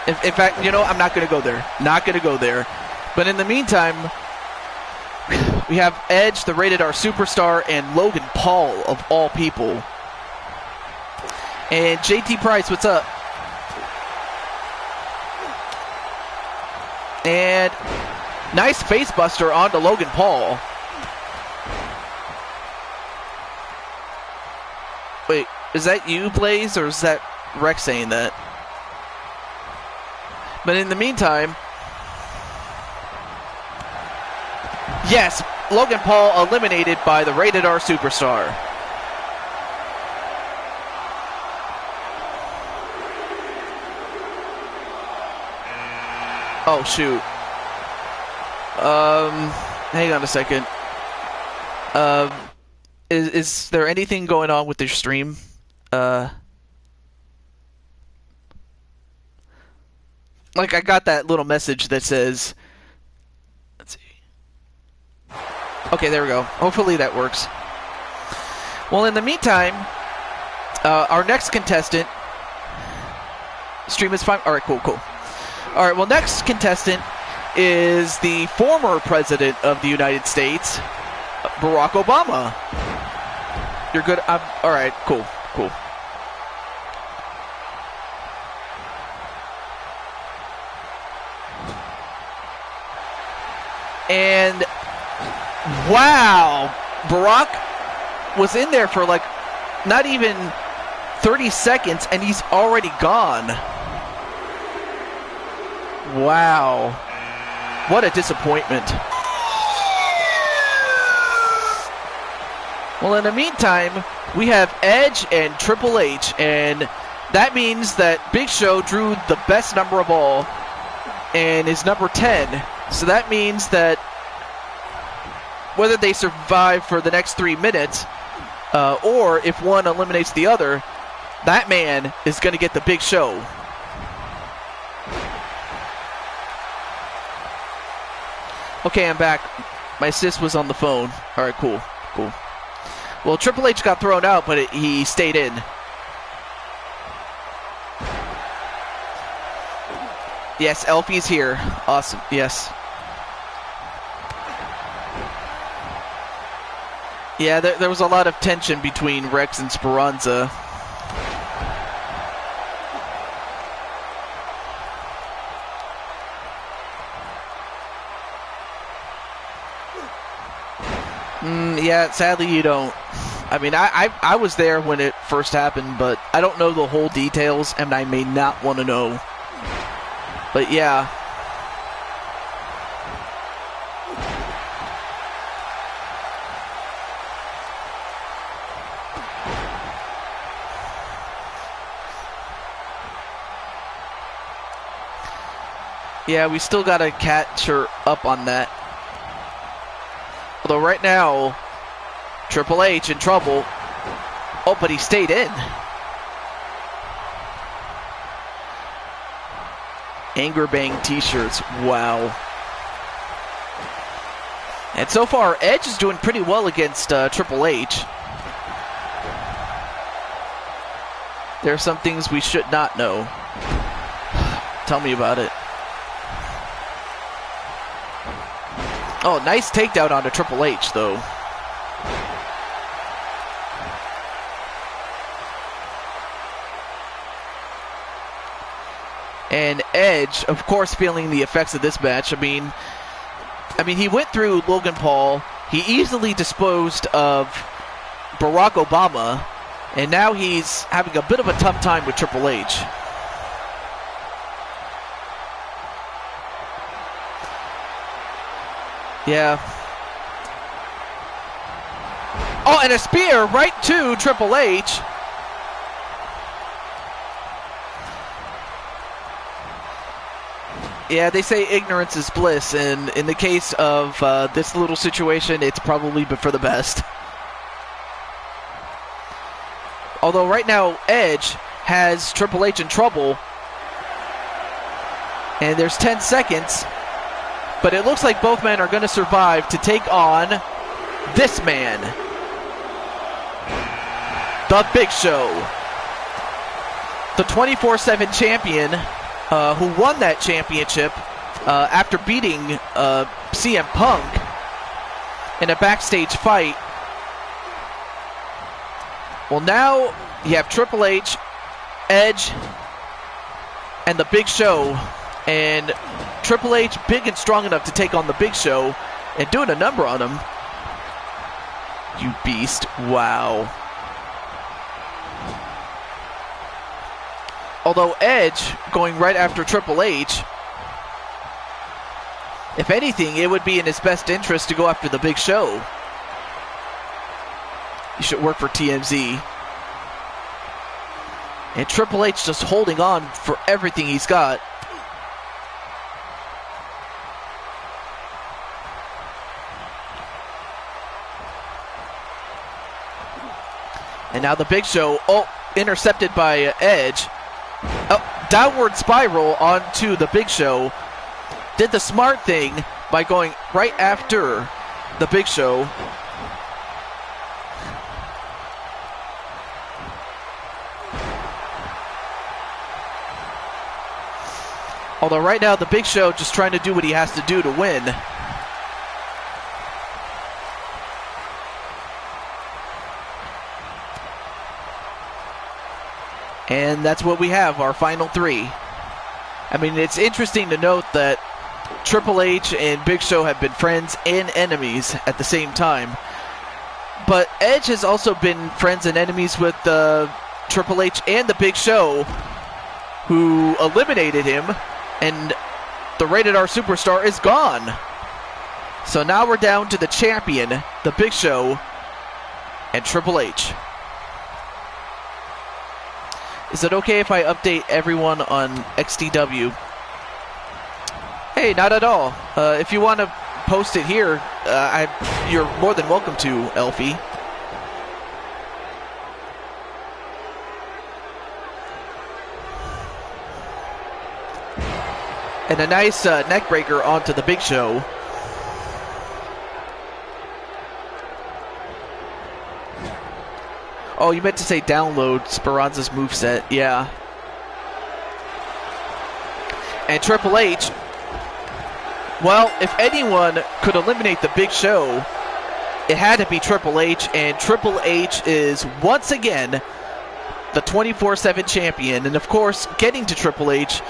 In fact, I'm not going to go there. Not going to go there. But in the meantime, we have Edge, the Rated R Superstar, and Logan Paul, of all people. And JT Price, what's up? And nice face buster onto Logan Paul. Wait, is that you, Blaze, or is that Rex saying that? But in the meantime, yes, Logan Paul eliminated by the Rated R Superstar. Oh, shoot. Hang on a second. Is there anything going on with your stream? Like, I got that little message that says... Let's see. Okay, there we go. Hopefully that works. Well, in the meantime, our next contestant... Stream is fine? Alright, cool. Alright, well, next contestant is the former president of the United States, Barack Obama. You're good? Alright, cool. And, wow, Barack was in there for like not even 30 seconds and he's already gone. Wow. What a disappointment. Well, in the meantime, we have Edge and Triple H, and that means that Big Show drew the best number of all and is number 10. So that means that whether they survive for the next 3 minutes, or if one eliminates the other, that man is going to get the Big Show. Okay, I'm back. My sis was on the phone. Alright, cool. Well, Triple H got thrown out, but he stayed in. Yes, Elfie's here. Awesome. Yes. Yeah, there was a lot of tension between Rex and Speranza. Yeah, sadly you don't. I mean, I was there when it first happened, but I don't know the whole details, and I may not want to know. But yeah. Yeah, we still gotta catch her up on that. Although right now, Triple H in trouble. Oh, but he stayed in. Anger Bang t-shirts. Wow. And so far, Edge is doing pretty well against Triple H. There are some things we should not know. Tell me about it. Oh, nice takedown onto Triple H, though. And Edge, of course, feeling the effects of this match. I mean, he went through Logan Paul. He easily disposed of Barack Obama. And now he's having a bit of a tough time with Triple H. Yeah. Oh, and a spear right to Triple H. Yeah, they say ignorance is bliss, and in the case of this little situation, it's probably for the best. Although right now, Edge has Triple H in trouble. And there's 10 seconds. But it looks like both men are going to survive to take on this man. The Big Show. The 24/7 champion who won that championship after beating CM Punk in a backstage fight. Well, now you have Triple H Edge and the Big Show, and Triple H big and strong enough to take on the Big Show and doing a number on him. You beast. Wow. Although Edge going right after Triple H, if anything, it would be in his best interest to go after the Big Show. He should work for TMZ. And Triple H just holding on for everything he's got. And now the Big Show, intercepted by Edge. Downward spiral onto the Big Show. Did the smart thing by going right after the Big Show. Although right now the Big Show just trying to do what he has to do to win. And that's what we have, our final three. I mean, it's interesting to note that Triple H and Big Show have been friends and enemies at the same time. But Edge has also been friends and enemies with Triple H and the Big Show, who eliminated him, and the Rated R Superstar is gone. So now we're down to the champion, the Big Show, and Triple H. Is it okay if I update everyone on XDW? Hey, not at all. If you want to post it here, you're more than welcome to, Elfie. And a nice neck breaker onto the Big Show. Oh, you meant to say download Speranza's moveset. Yeah. And Triple H, well, if anyone could eliminate the Big Show, it had to be Triple H, and Triple H is once again the 24/7 champion. And of course, getting to Triple H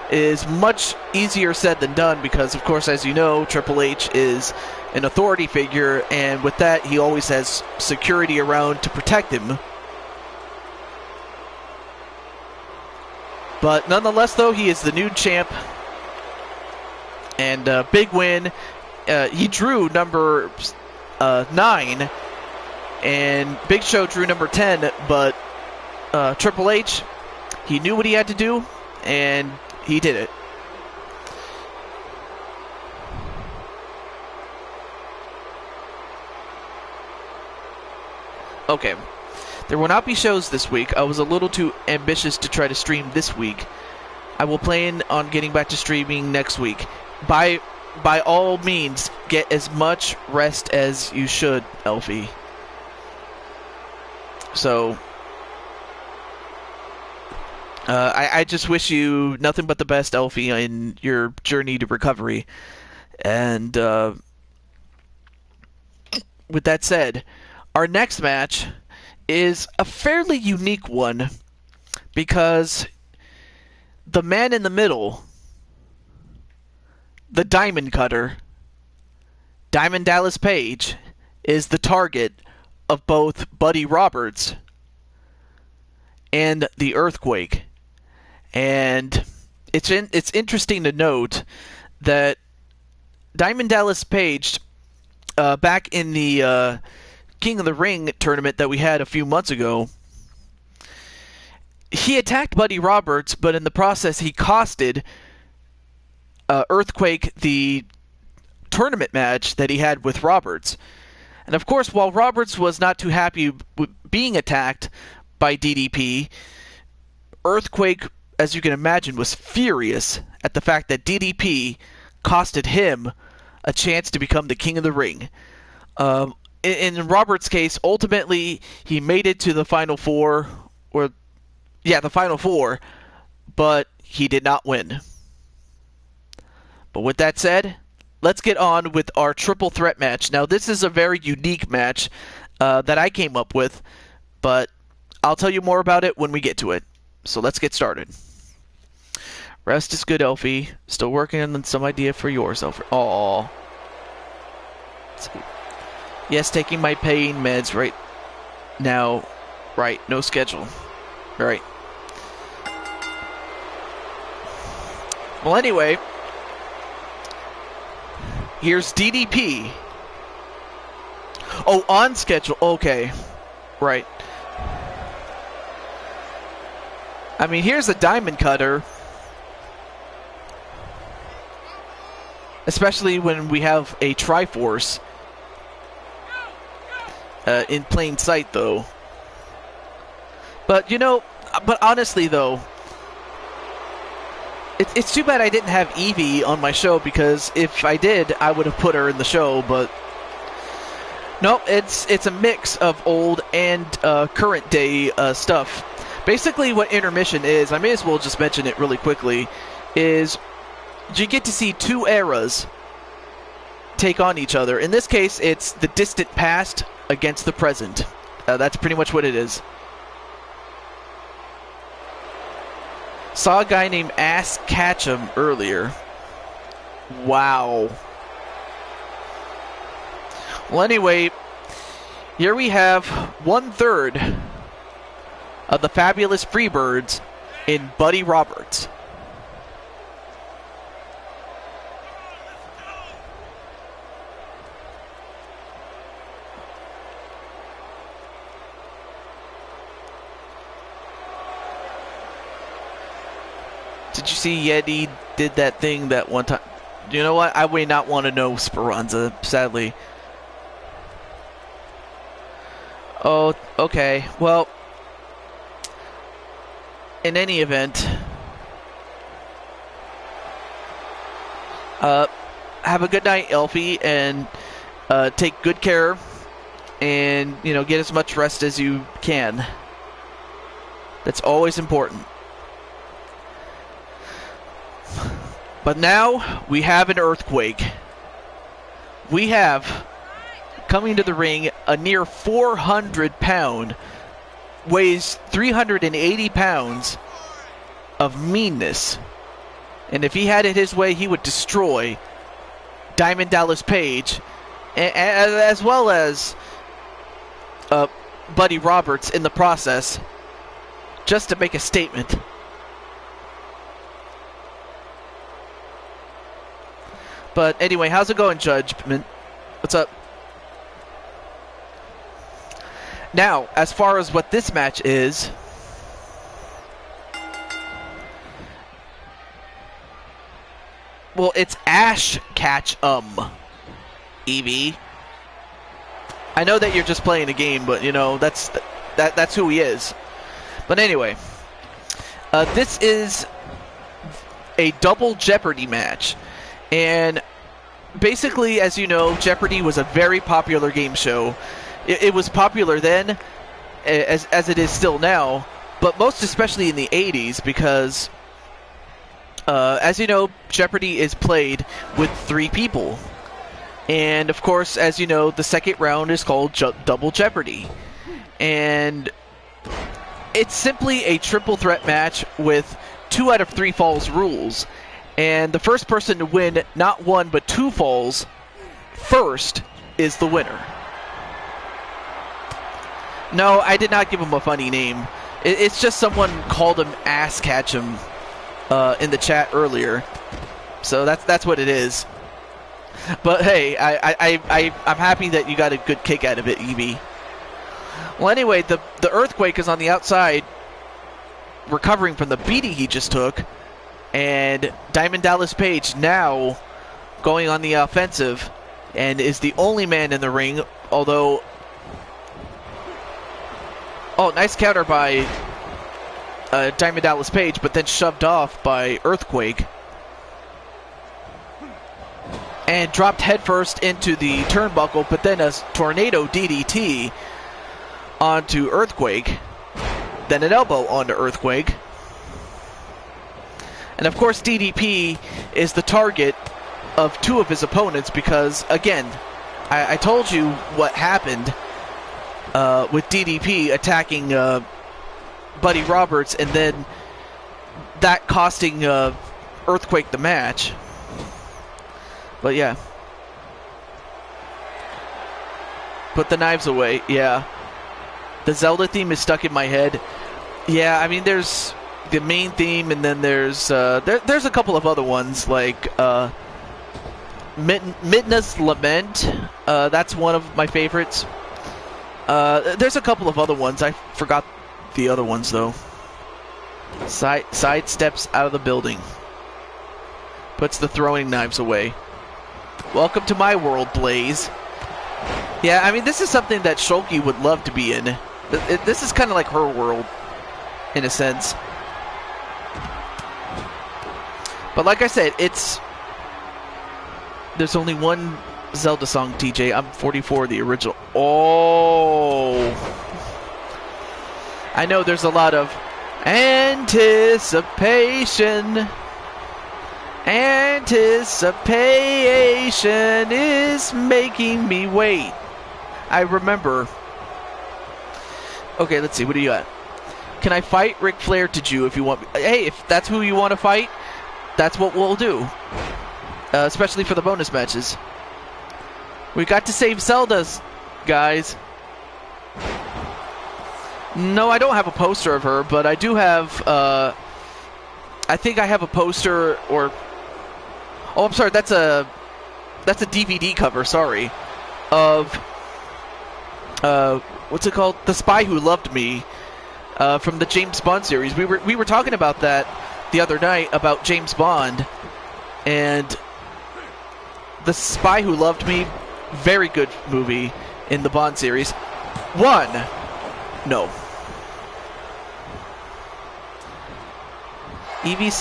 is much easier said than done because, of course, as you know, Triple H is an authority figure, and with that, he always has security around to protect him. But nonetheless, though, he is the new champ, and big win. He drew number 9, and Big Show drew number 10, but Triple H, he knew what he had to do, and he did it. Okay. There will not be shows this week. I was a little too ambitious to try to stream this week. I will plan on getting back to streaming next week. By all means, get as much rest as you should, Elfie. So, I just wish you nothing but the best, Elfie, in your journey to recovery. And with that said, our next match is a fairly unique one because the man in the middle, the Diamond Cutter, Diamond Dallas Page, is the target of both Buddy Roberts and the Earthquake. And it's interesting to note that Diamond Dallas Page, back in the King of the Ring tournament that we had a few months ago, he attacked Buddy Roberts, but in the process he costed Earthquake the tournament match that he had with Roberts. And of course, while Roberts was not too happy with being attacked by DDP, Earthquake, as you can imagine, was furious at the fact that DDP costed him a chance to become the King of the Ring. In Roberts' case, ultimately, he made it to the Final Four, the Final Four, but he did not win. But with that said, let's get on with our triple threat match. Now, this is a very unique match that I came up with, but I'll tell you more about it when we get to it. so let's get started. Rest is good, Elfie. Still working on some idea for yours, Elfie. Aww. Yes, taking my pain meds right now. Right, no schedule. Right. Well, anyway, here's DDP. Oh, on schedule. Okay. Right. I mean, here's a diamond cutter. Especially when we have a Triforce in plain sight, though. But, you know, but honestly, though, it's too bad I didn't have Eevee on my show, because if I did, I would have put her in the show, but no, it's a mix of old and current day stuff. Basically what Intermission is, I may as well just mention it really quickly, is you get to see two eras take on each other. In this case, it's the distant past against the present. That's pretty much what it is. Saw a guy named Ass Ketchum earlier. Wow. Well, anyway, here we have 1/3 of the fabulous Freebirds in Buddy Roberts. Did you see Yeti did that thing that one time? You know what? I may not want to know Speranza, sadly. Oh, okay. Well, in any event, have a good night, Elfie, and take good care, and, you know, get as much rest as you can. That's always important. But now we have an earthquake. We have coming to the ring a near 400-pound, weighs 380 pounds of meanness. And if he had it his way, he would destroy Diamond Dallas Page, as well as Buddy Roberts in the process, just to make a statement. But anyway, how's it going, Judgment? What's up? Now, as far as what this match is, well, it's Ash Ketchum, Eevee. I know that you're just playing a game, but you know that's who he is. But anyway, this is a double Jeopardy match. And basically, as you know, Jeopardy was a very popular game show. It was popular then, as it is still now, but most especially in the 80s, because, as you know, Jeopardy is played with 3 people. And, of course, as you know, the second round is called Double Jeopardy. And it's simply a triple threat match with 2 out of 3 falls rules. And the first person to win not 1 but 2 falls first is the winner. No, I did not give him a funny name. It's just someone called him Ass Ketchum in the chat earlier. So that's what it is. But hey, I'm happy that you got a good kick out of it, Eevee. Well, anyway, the earthquake is on the outside, recovering from the beating he just took. And Diamond Dallas Page now going on the offensive and is the only man in the ring, although... Oh, nice counter by Diamond Dallas Page, but then shoved off by Earthquake. And dropped headfirst into the turnbuckle, but then a tornado DDT onto Earthquake. Then an elbow onto Earthquake. And of course DDP is the target of 2 of his opponents because, again, I told you what happened with DDP attacking Buddy Roberts and then that costing Earthquake the match. But yeah. Put the knives away, yeah. The Zelda theme is stuck in my head. Yeah, I mean, there's the main theme, and then there's a couple of other ones, like Midna's Lament. That's one of my favorites. There's a couple of other ones. I forgot the other ones, though. Side steps out of the building. Puts the throwing knives away. Welcome to my world, Blaze. Yeah, I mean, this is something that Shulky would love to be in. This is kind of like her world, in a sense. But like I said, there's only one Zelda song, TJ. I'm 44, the original. Oh! I know there's a lot of anticipation. Anticipation is making me wait. I remember. Okay, let's see. What do you got? Can I fight Ric Flair to Jew if you want? Hey, if that's who you want to fight, that's what we'll do. Especially for the bonus matches. We got to save Zelda's, guys. No, I don't have a poster of her, but I do have, I think I have a poster, or... Oh, I'm sorry, that's a DVD cover, sorry. Of, what's it called? The Spy Who Loved Me, from the James Bond series. We were talking about that the other night, about James Bond, and The Spy Who Loved Me, very good movie in the Bond series. No. Evie,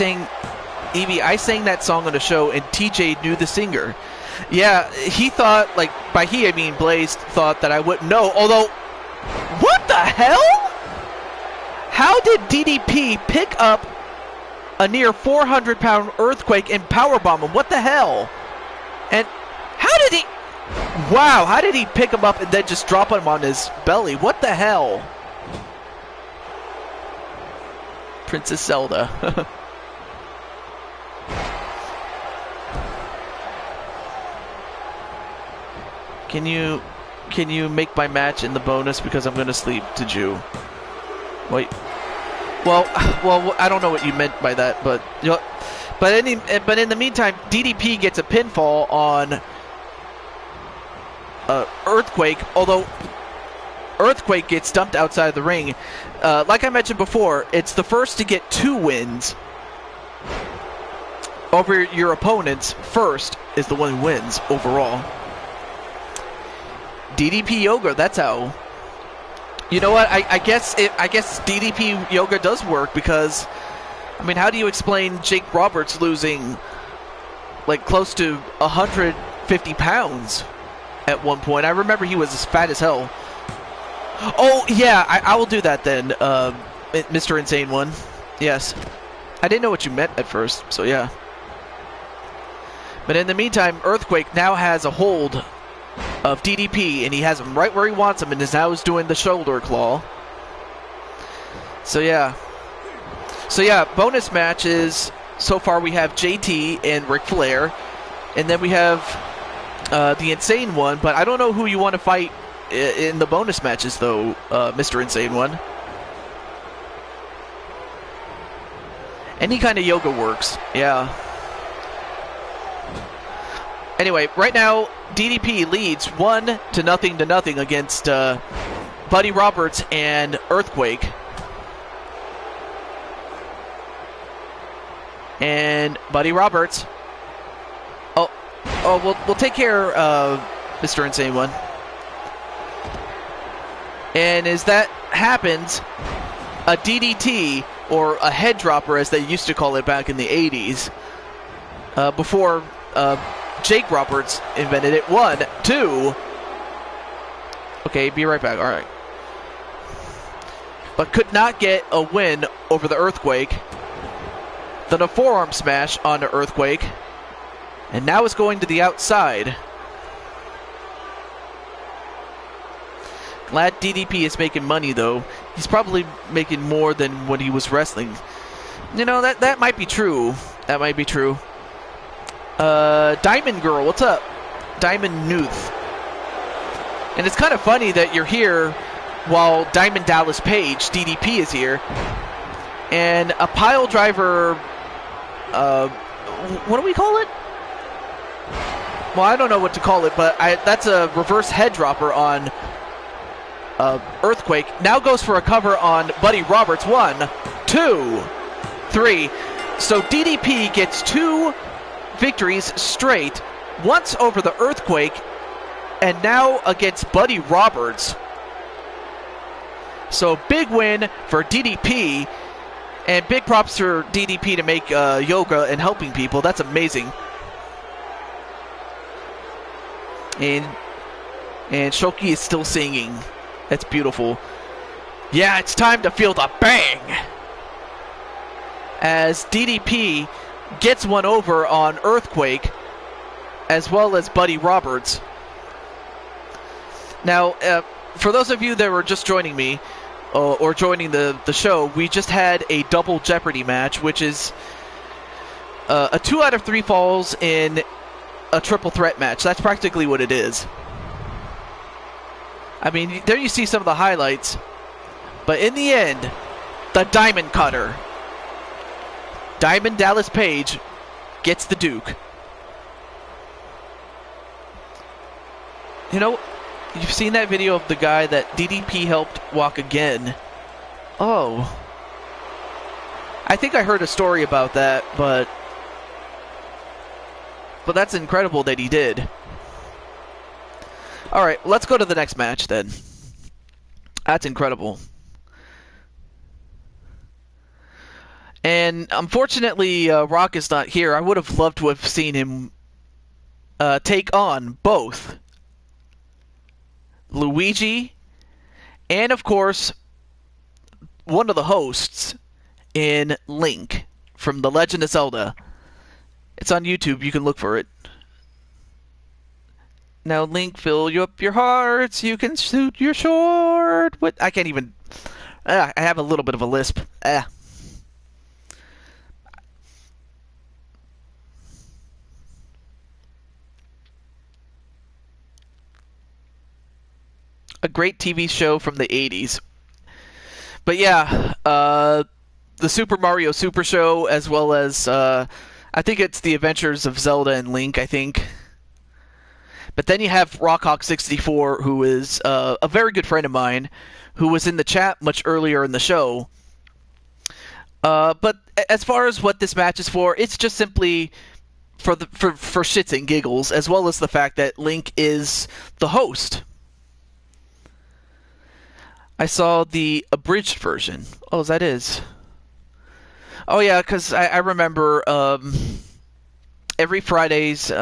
I sang that song on the show, and TJ knew the singer. Yeah, he thought, like, by he, I mean Blaze, thought that I wouldn't know, although, what the hell? How did DDP pick up a near 400-pound Earthquake and powerbomb him? What the hell? And how did he... Wow, how did he pick him up and then just drop him on his belly? What the hell? Princess Zelda. Can you make my match in the bonus, because I'm gonna sleep to Jew? Wait. Well, I don't know what you meant by that, but but in the meantime, DDP gets a pinfall on Earthquake, although Earthquake gets dumped outside of the ring. Like I mentioned before, it's the first to get 2 wins over your opponents. First is the one who wins overall. DDP Yoga, that's how. You know what? I guess DDP Yoga does work, because, I mean, how do you explain Jake Roberts losing like close to 150 pounds at one point? I remember he was as fat as hell. Oh yeah, I will do that then, Mr. Insane One. Yes, I didn't know what you meant at first, so yeah. But in the meantime, Earthquake now has a hold of DDP, and he has him right where he wants him, and is now doing the shoulder claw. So yeah, bonus matches. So far we have JT and Ric Flair, and then we have the Insane One, but I don't know who you want to fight in the bonus matches, though, Mr. Insane One. Any kind of yoga works, yeah. Anyway, right now, DDP leads 1-0 against Buddy Roberts and Earthquake. And Buddy Roberts. We'll take care of Mr. Insane One. And as that happens, a DDT, or a head dropper as they used to call it back in the 80s, before Jake Roberts invented it. 1, 2. Okay, be right back. All right. But could not get a win over the Earthquake. Then a forearm smash on the Earthquake. And now it's going to the outside. Glad DDP is making money, though. He's probably making more than when he was wrestling. You know, that might be true. That might be true. Diamond Girl, what's up? Diamond Nuth. And it's kind of funny that you're here while Diamond Dallas Page, DDP, is here. And a pile driver, what do we call it? Well, I don't know what to call it, but that's a reverse head dropper on Earthquake. Now goes for a cover on Buddy Roberts. 1, 2, 3. So DDP gets 2 victories straight, once over the Earthquake, and now against Buddy Roberts. So big win for DDP, and big props for DDP to make yoga and helping people. That's amazing. And Shoki is still singing. That's beautiful. Yeah, it's time to feel the bang! As DDP gets one over on Earthquake, as well as Buddy Roberts. Now, for those of you that were just joining me, or joining the show, we just had a double Jeopardy match, which is a 2 out of 3 falls in a triple threat match. That's practically what it is. I mean, there you see some of the highlights. But in the end, the Diamond Cutter, Diamond Dallas Page, gets the Duke. You know, you've seen that video of the guy that DDP helped walk again. Oh. I think I heard a story about that, but that's incredible that he did. Alright, let's go to the next match then. That's incredible. And unfortunately, Rock is not here. I would have loved to have seen him take on both Luigi and, of course, one of the hosts in Link from The Legend of Zelda. It's on YouTube. You can look for it. Now, Link, fill you up your hearts. You can shoot your sword. What? I can't even. I have a little bit of a lisp. A great TV show from the 80s. But yeah, the Super Mario Super Show, as well as I think it's The Adventures of Zelda and Link, I think. But then you have Rockhawk64, who is a very good friend of mine, who was in the chat much earlier in the show. But as far as what this match is for, it's just simply for shits and giggles, as well as the fact that Link is the host. I saw the abridged version. Oh, that is. Oh yeah, because I remember every Friday's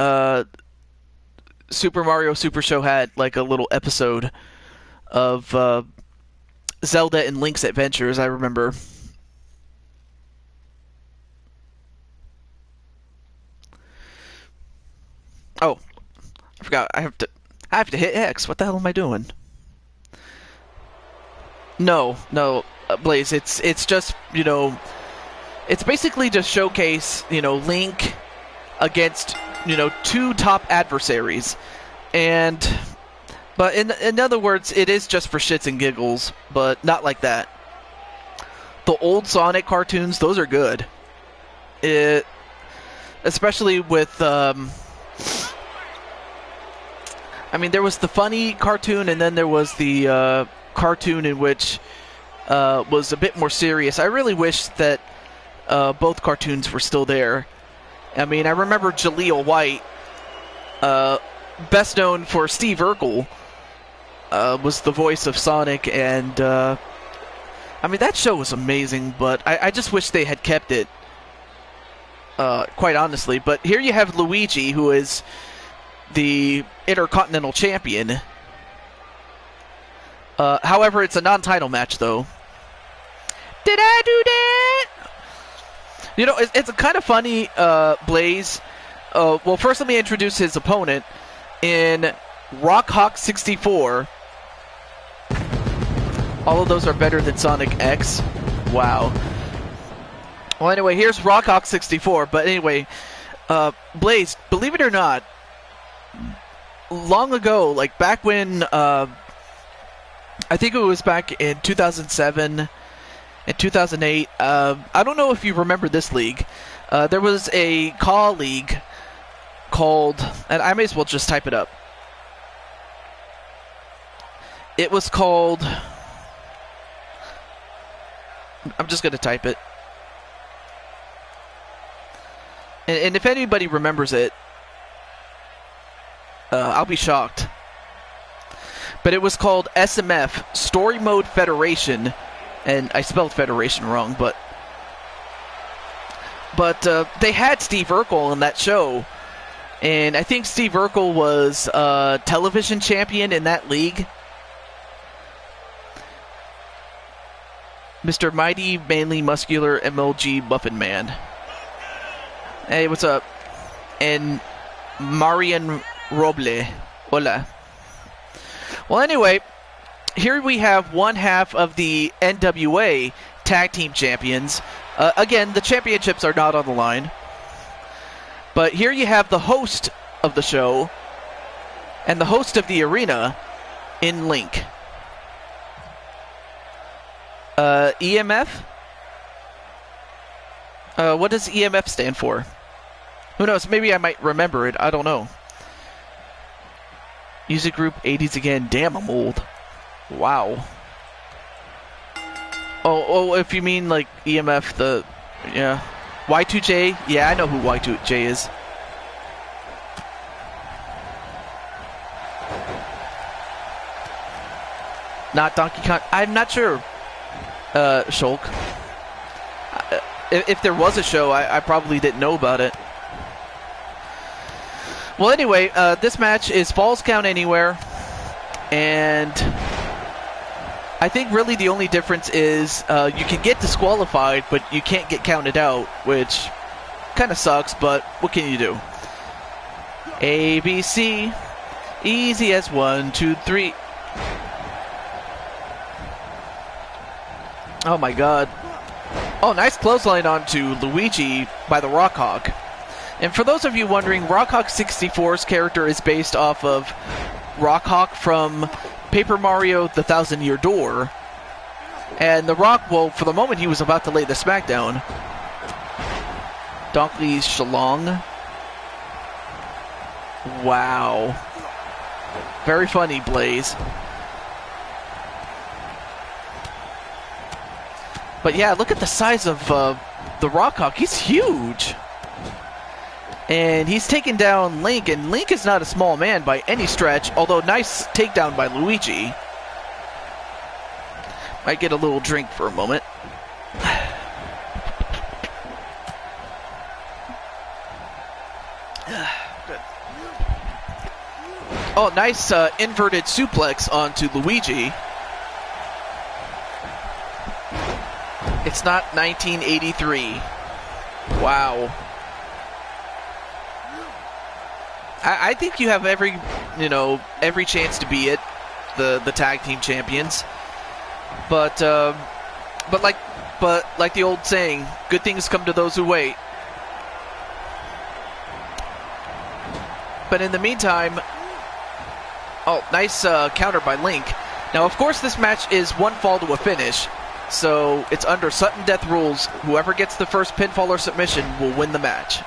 Super Mario Super Show had like a little episode of Zelda and Link's Adventures. I remember. Oh, I forgot. I have to hit X. What the hell am I doing? No, Blaze. It's just, you know, it's basically just showcase, you know, Link against, you know, 2 top adversaries, but in other words, it is just for shits and giggles, but not like that. The old Sonic cartoons, those are good. Especially with I mean, there was the funny cartoon, and then there was the cartoon in which was a bit more serious. I really wish that both cartoons were still there. I mean, I remember Jaleel White, best known for Steve Urkel, was the voice of Sonic, and I mean, that show was amazing, but I just wish they had kept it, quite honestly. But here you have Luigi, who is the Intercontinental Champion. However, it's a non-title match, though. Did I do that? You know, it's a kind of funny, Blaze. Well, first let me introduce his opponent. In Rockhawk64. All of those are better than Sonic X. Wow. Well, anyway, here's Rockhawk 64. But anyway, Blaze, believe it or not, long ago, like back when, I think it was back in 2007 and 2008. I don't know if you remember this league. There was a call league called, and I may as well just type it up. It was called, I'm just going to type it. And if anybody remembers it, I'll be shocked. But it was called SMF, Story Mode Federation. And I spelled Federation wrong, but they had Steve Urkel in that show. And I think Steve Urkel was television champion in that league. Mr. Mighty, Manly, Muscular, MLG, Muffin Man. Hey, what's up? And Marian Roble. Hola. Well, anyway, here we have one half of the NWA Tag Team Champions. Again, the championships are not on the line. But here you have the host of the show and the host of the arena in Link. EMF? What does EMF stand for? Who knows? Maybe I might remember it. I don't know. Music group 80s again. Damn, I'm old. Wow. Oh, if you mean like EMF, yeah. Y2J? Yeah, I know who Y2J is. Not Donkey Kong. I'm not sure, Shulk. If there was a show, I probably didn't know about it. Well, anyway, this match is Falls Count Anywhere. And I think really the only difference is you can get disqualified, but you can't get counted out, which kind of sucks, but what can you do? A, B, C, easy as 1, 2, 3. Oh my god. Oh, nice clothesline onto Luigi by the Rockhawk. And for those of you wondering, Rockhawk 64's character is based off of Rockhawk from Paper Mario The Thousand Year Door. And the Rock, well, for the moment he was about to lay the smackdown. Donkey Shalong. Wow. Very funny, Blaze. But yeah, look at the size of the Rockhawk. He's huge. And he's taken down Link, and Link is not a small man by any stretch, although nice takedown by Luigi. Might get a little drink for a moment. Good. Oh, nice inverted suplex onto Luigi. It's not 1983. Wow. I think you have every chance to be it, the tag team champions. But like the old saying, good things come to those who wait. But in the meantime, oh, nice counter by Link. Now, of course, this match is one fall to a finish, so it's under sudden death rules. Whoever gets the first pinfall or submission will win the match.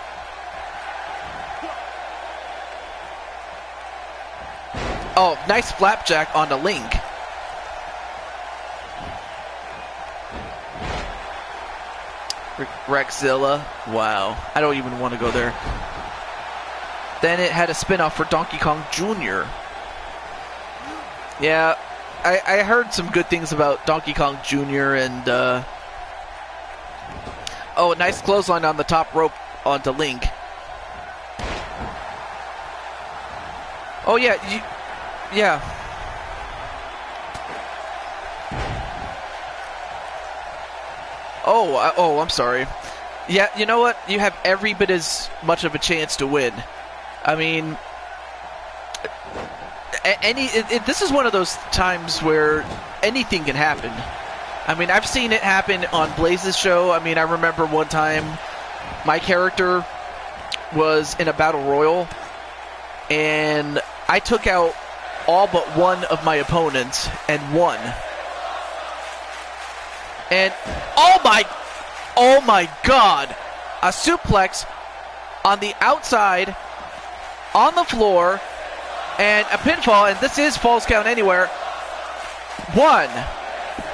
Oh, nice flapjack onto Link. Rexzilla. Wow. I don't even want to go there. Then it had a spin-off for Donkey Kong Jr. Yeah, I heard some good things about Donkey Kong Jr. and, oh, nice clothesline on the top rope onto Link. Oh, yeah, yeah. Oh, I'm sorry. Yeah, you know what? You have every bit as much of a chance to win. I mean, this is one of those times where anything can happen. I mean, I've seen it happen on Blaze's show. I mean, I remember one time my character was in a battle royal, and I took out all but one of my opponents and won. And oh my god, a suplex on the outside, on the floor, and a pinfall, and this is Falls Count Anywhere. 1,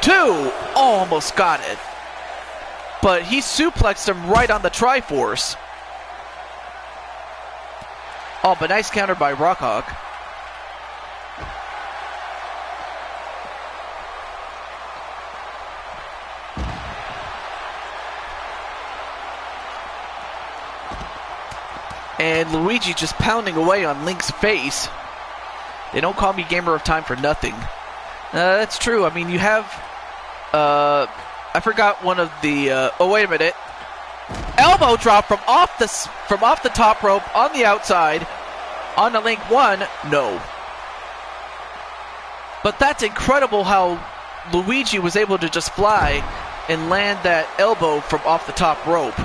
2, almost got it. But he suplexed him right on the Triforce. Oh, but nice counter by Rockhawk. And Luigi just pounding away on Link's face. They don't call me Gamer of Time for nothing. That's true. I mean, you have... I forgot one of the... oh, wait a minute. Elbow drop from off the top rope on the outside. On the Link 1. No. But that's incredible how Luigi was able to just fly and land that elbow from off the top rope.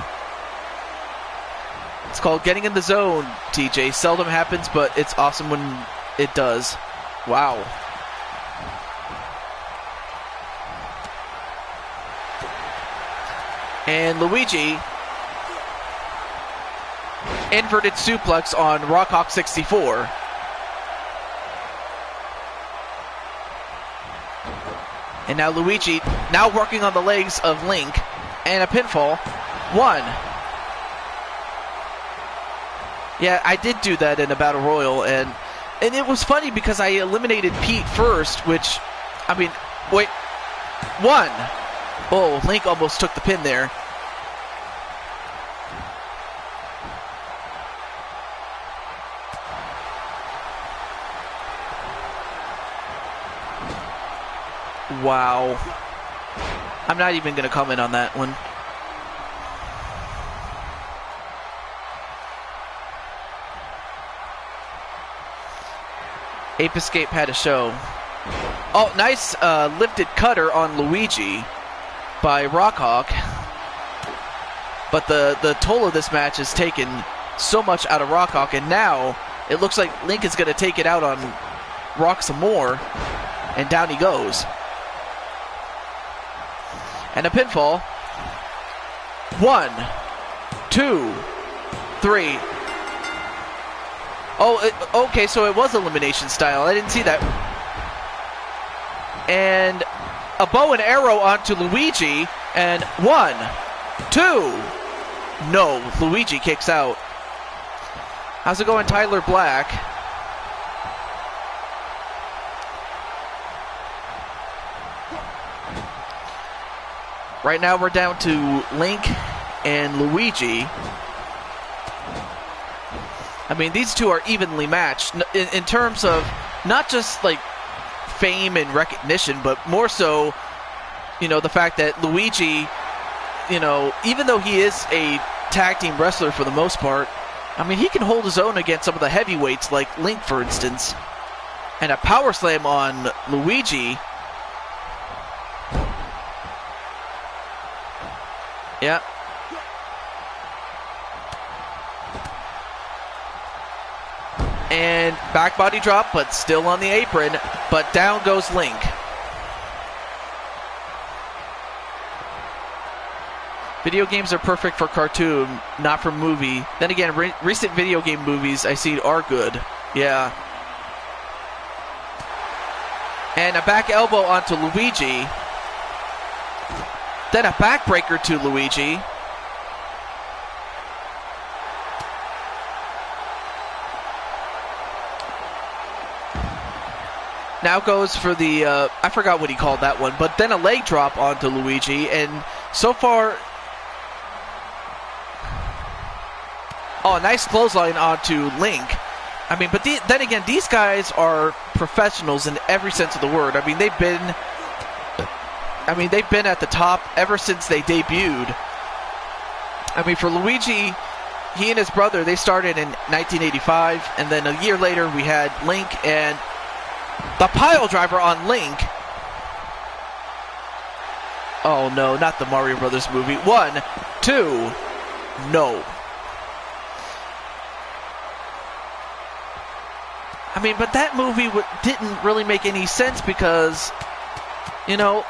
It's called getting in the zone, TJ. Seldom happens, but it's awesome when it does. Wow. And Luigi, inverted suplex on Rockhawk 64. And now Luigi, now working on the legs of Link, and a pinfall. 1. Yeah, I did do that in a Battle Royal, and it was funny because I eliminated Pete first, which, I mean, wait, 1. Oh, Link almost took the pin there. Wow. I'm not even going to comment on that one. Ape Escape had a show. Oh, nice lifted cutter on Luigi by Rockhawk. But the toll of this match has taken so much out of Rockhawk, and now it looks like Link is going to take it out on Rock some more, and down he goes. And a pinfall. 1, 2, 3. Oh, okay, so it was elimination style. I didn't see that. And a bow and arrow onto Luigi. And 1, 2. No, Luigi kicks out. How's it going, Tyler Black? Right now we're down to Link and Luigi. I mean, these two are evenly matched in terms of not just like fame and recognition, but more so, you know, the fact that Luigi, you know, even though he is a tag team wrestler for the most part, I mean, he can hold his own against some of the heavyweights like Link, for instance. And a power slam on Luigi. Yeah. And back body drop, but still on the apron. But down goes Link. Video games are perfect for cartoon, not for movie. Then again, recent video game movies I see are good. Yeah. And a back elbow onto Luigi. Then a backbreaker to Luigi. Now goes for the, I forgot what he called that one, but then a leg drop onto Luigi, and so far... Oh, a nice clothesline onto Link. I mean, but then again, these guys are professionals in every sense of the word. I mean, they've been at the top ever since they debuted. I mean, for Luigi, he and his brother, they started in 1985, and then a year later we had Link, and the pile driver on Link. Oh no, not the Mario Brothers movie. 1, 2, no. I mean, but that movie didn't really make any sense because, you know,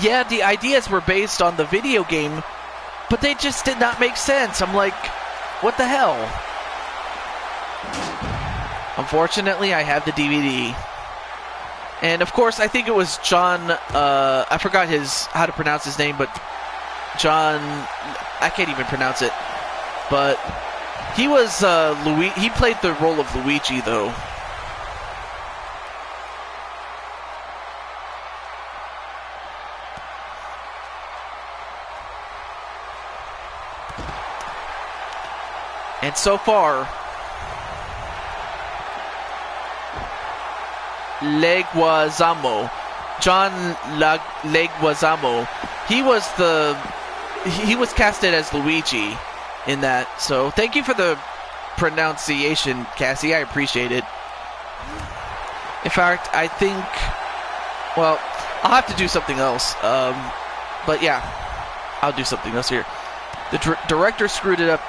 yeah, the ideas were based on the video game, but they just did not make sense. I'm like, what the hell? Unfortunately, I have the DVD. And of course, I think it was John, I forgot how to pronounce his name, but John, I can't even pronounce it. But he was, he played the role of Luigi, though. And so far, Leguizamo, John Leguizamo, he was casted as Luigi in that. So thank you for the pronunciation, Cassie. I appreciate it. In fact, I think, well, I'll have to do something else. But yeah, I'll do something else here. The director screwed it up.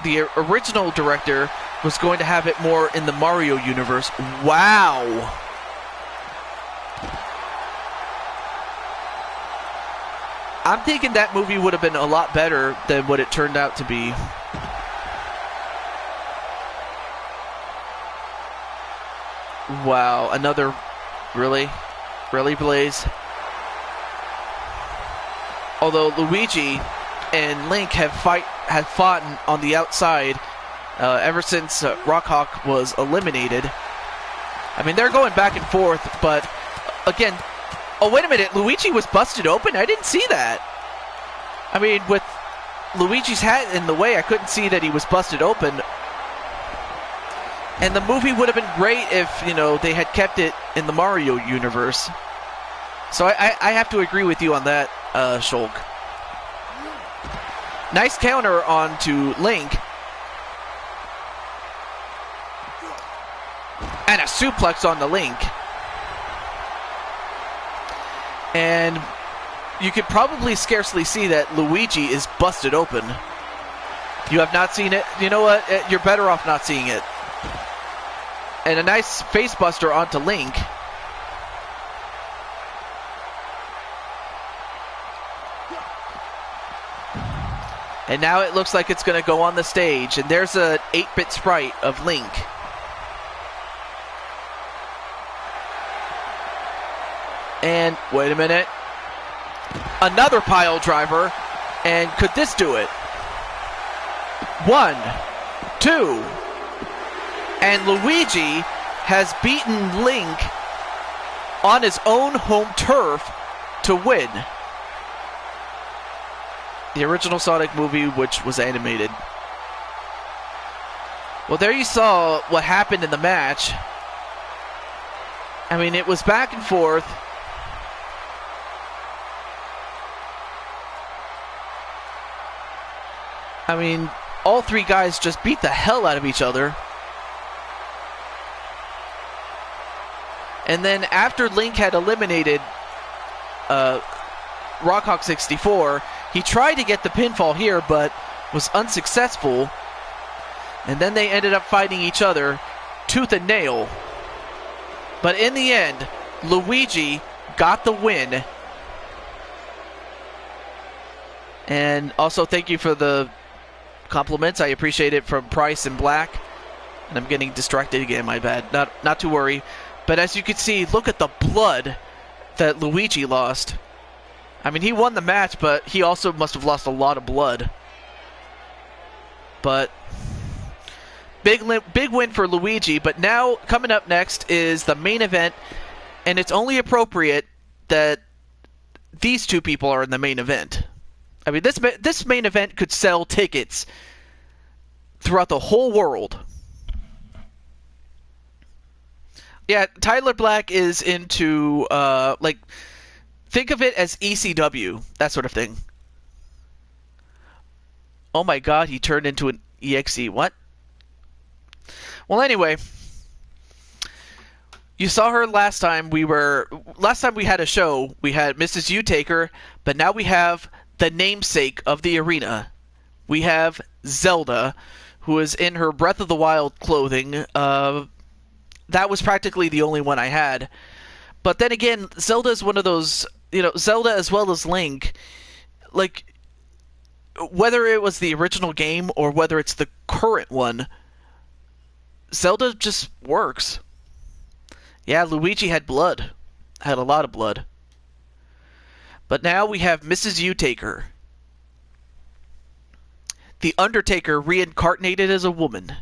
The original director was going to have it more in the Mario universe. Wow! I'm thinking that movie would have been a lot better than what it turned out to be. Wow, another... Really? Really, Blaze? Although Luigi and Link have fought on the outside ever since Rockhawk was eliminated. I mean, they're going back and forth, but again, oh wait a minute, Luigi was busted open? I didn't see that. I mean, with Luigi's hat in the way, I couldn't see that he was busted open. And the movie would have been great if, you know, they had kept it in the Mario universe. So I have to agree with you on that, Shulk. Nice counter onto Link. And a suplex on the Link. And you could probably scarcely see that Luigi is busted open. You have not seen it? You know what? You're better off not seeing it. And a nice face buster onto Link. And now it looks like it's going to go on the stage. And there's an 8-bit sprite of Link. And wait a minute. Another pile driver. And could this do it? 1, 2. And Luigi has beaten Link on his own home turf to win. The original Sonic movie, which was animated. Well, there you saw what happened in the match. I mean, it was back and forth. I mean, all three guys just beat the hell out of each other. And then after Link had eliminated Rockhawk 64, he tried to get the pinfall here, but was unsuccessful. And then they ended up fighting each other tooth and nail. But in the end, Luigi got the win. And also thank you for the compliments. I appreciate it from Price and Black. And I'm getting distracted again, my bad. Not to worry. But as you can see, look at the blood that Luigi lost. I mean, he won the match, but he also must have lost a lot of blood. But big win for Luigi. But now, coming up next is the main event. And it's only appropriate that these two people are in the main event. I mean, this main event could sell tickets throughout the whole world. Yeah, Tyler Black is into, like, think of it as ECW, that sort of thing. Oh my god, he turned into an EXE. What? Well, anyway, You saw her last time we had a show. We had Mrs. U-Taker, but now we have the namesake of the arena. We have Zelda, who is in her Breath of the Wild clothing. That was practically the only one I had. But then again, Zelda is one of those, Zelda as well as Link, like, whether it was the original game or whether it's the current one, Zelda just works. Yeah, Luigi had blood. Had a lot of blood. But now we have Mrs. U-Taker. The Undertaker reincarnated as a woman.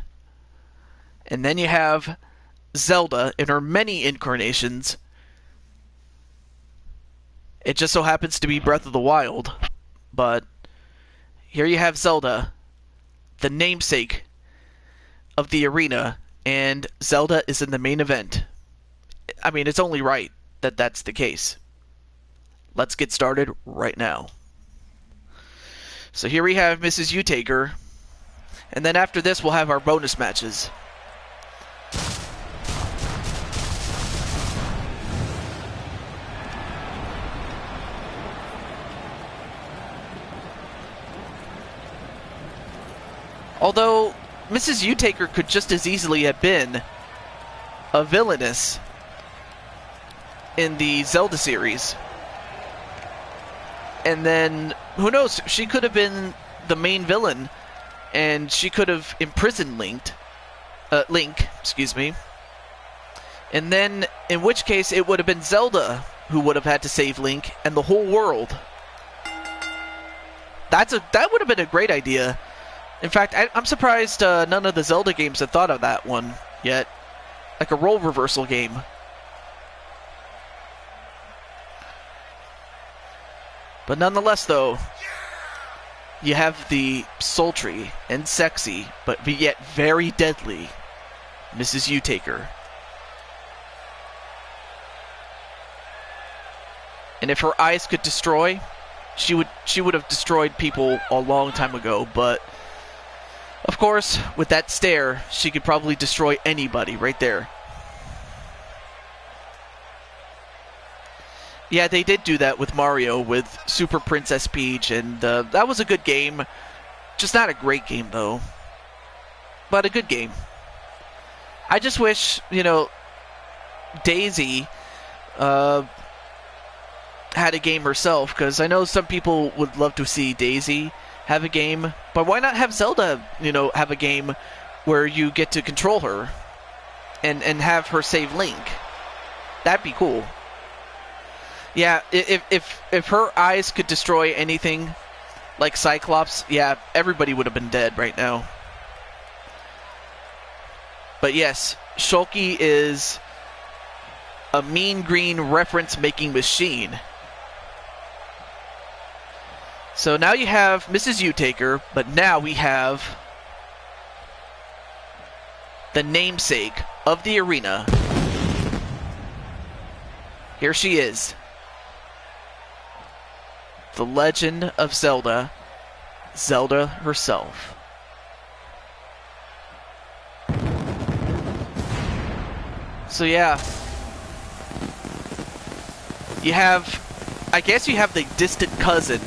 And then you have Zelda in her many incarnations. It just so happens to be Breath of the Wild. But here you have Zelda, the namesake of the arena, and Zelda is in the main event. I mean, it's only right that that's the case. Let's get started right now. So here we have Mrs. U-Taker, and then after this we'll have our bonus matches. Although, Mrs. U-Taker could just as easily have been a villainess in the Zelda series. And then, who knows, she could have been the main villain, and she could have imprisoned Link, and then, in which case, it would have been Zelda who would have had to save Link and the whole world. That would have been a great idea. In fact, I'm surprised none of the Zelda games have thought of that one yet. Like a role reversal game. But nonetheless, though, you have the sultry and sexy, but yet very deadly, Mrs. U-Taker. And if her eyes could destroy, she would have destroyed people a long time ago, but of course, with that stare, she could probably destroy anybody right there. Yeah, they did do that with Mario, with Super Princess Peach, and that was a good game. Just not a great game, though. But a good game. I just wish, Daisy had a game herself, because I know some people would love to see Daisy have a game, but why not have Zelda, have a game where you get to control her and have her save Link? That'd be cool. Yeah, if her eyes could destroy anything like Cyclops, yeah, everybody would have been dead right now. But yes, Shulky is a mean green reference-making machine. So now you have Mrs. U-Taker, but now we have the namesake of the arena. Here she is. The Legend of Zelda. Zelda herself. So yeah. I guess you have the distant cousin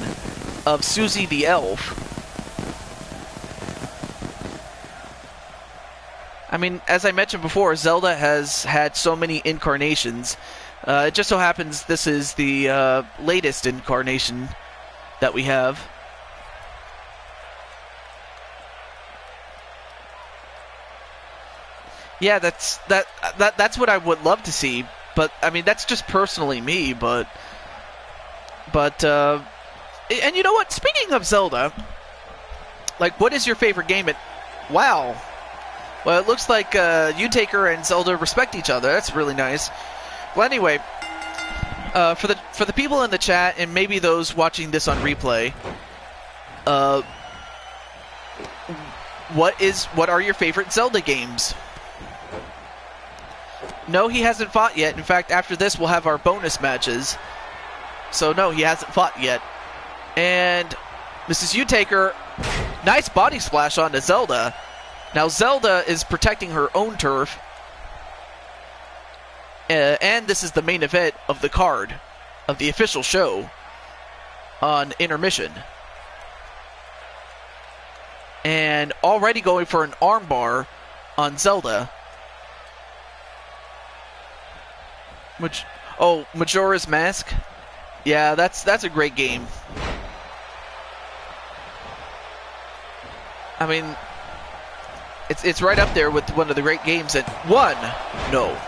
of Susie the Elf. I mean, as I mentioned before, Zelda has had so many incarnations. It just so happens this is the latest incarnation that we have. Yeah, that's what I would love to see, but I mean that's just personally me, but and you know what? Speaking of Zelda, like, what is your favorite game? Wow. Well, it looks like U-Taker and Zelda respect each other. That's really nice. Well, anyway, for the people in the chat and maybe those watching this on replay, what are your favorite Zelda games? No, he hasn't fought yet. In fact, after this, we'll have our bonus matches. So no, he hasn't fought yet. And Mrs. U-Taker, nice body splash onto Zelda. Now Zelda is protecting her own turf. And this is the main event of the card of the official show on Intermission. And already going for an armbar on Zelda. Majora's Mask. Yeah, that's a great game. I mean, it's right up there with one of the great games. And one, no.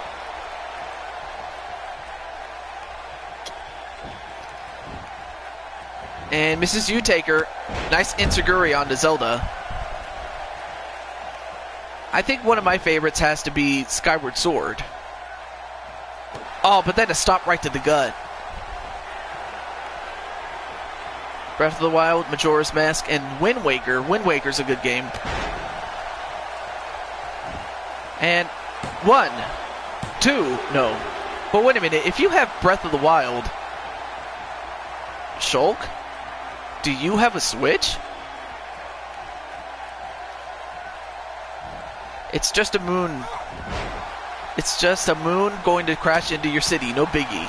And Mrs. U-Taker, nice Insiguri onto Zelda. I think one of my favorites has to be Skyward Sword. Oh, but then a stop right to the gut. Breath of the Wild, Majora's Mask, and Wind Waker. Wind Waker's a good game. And 1, 2, no. But wait a minute, if you have Breath of the Wild, Shulk, do you have a Switch? It's just a moon. It's just a moon going to crash into your city, no biggie.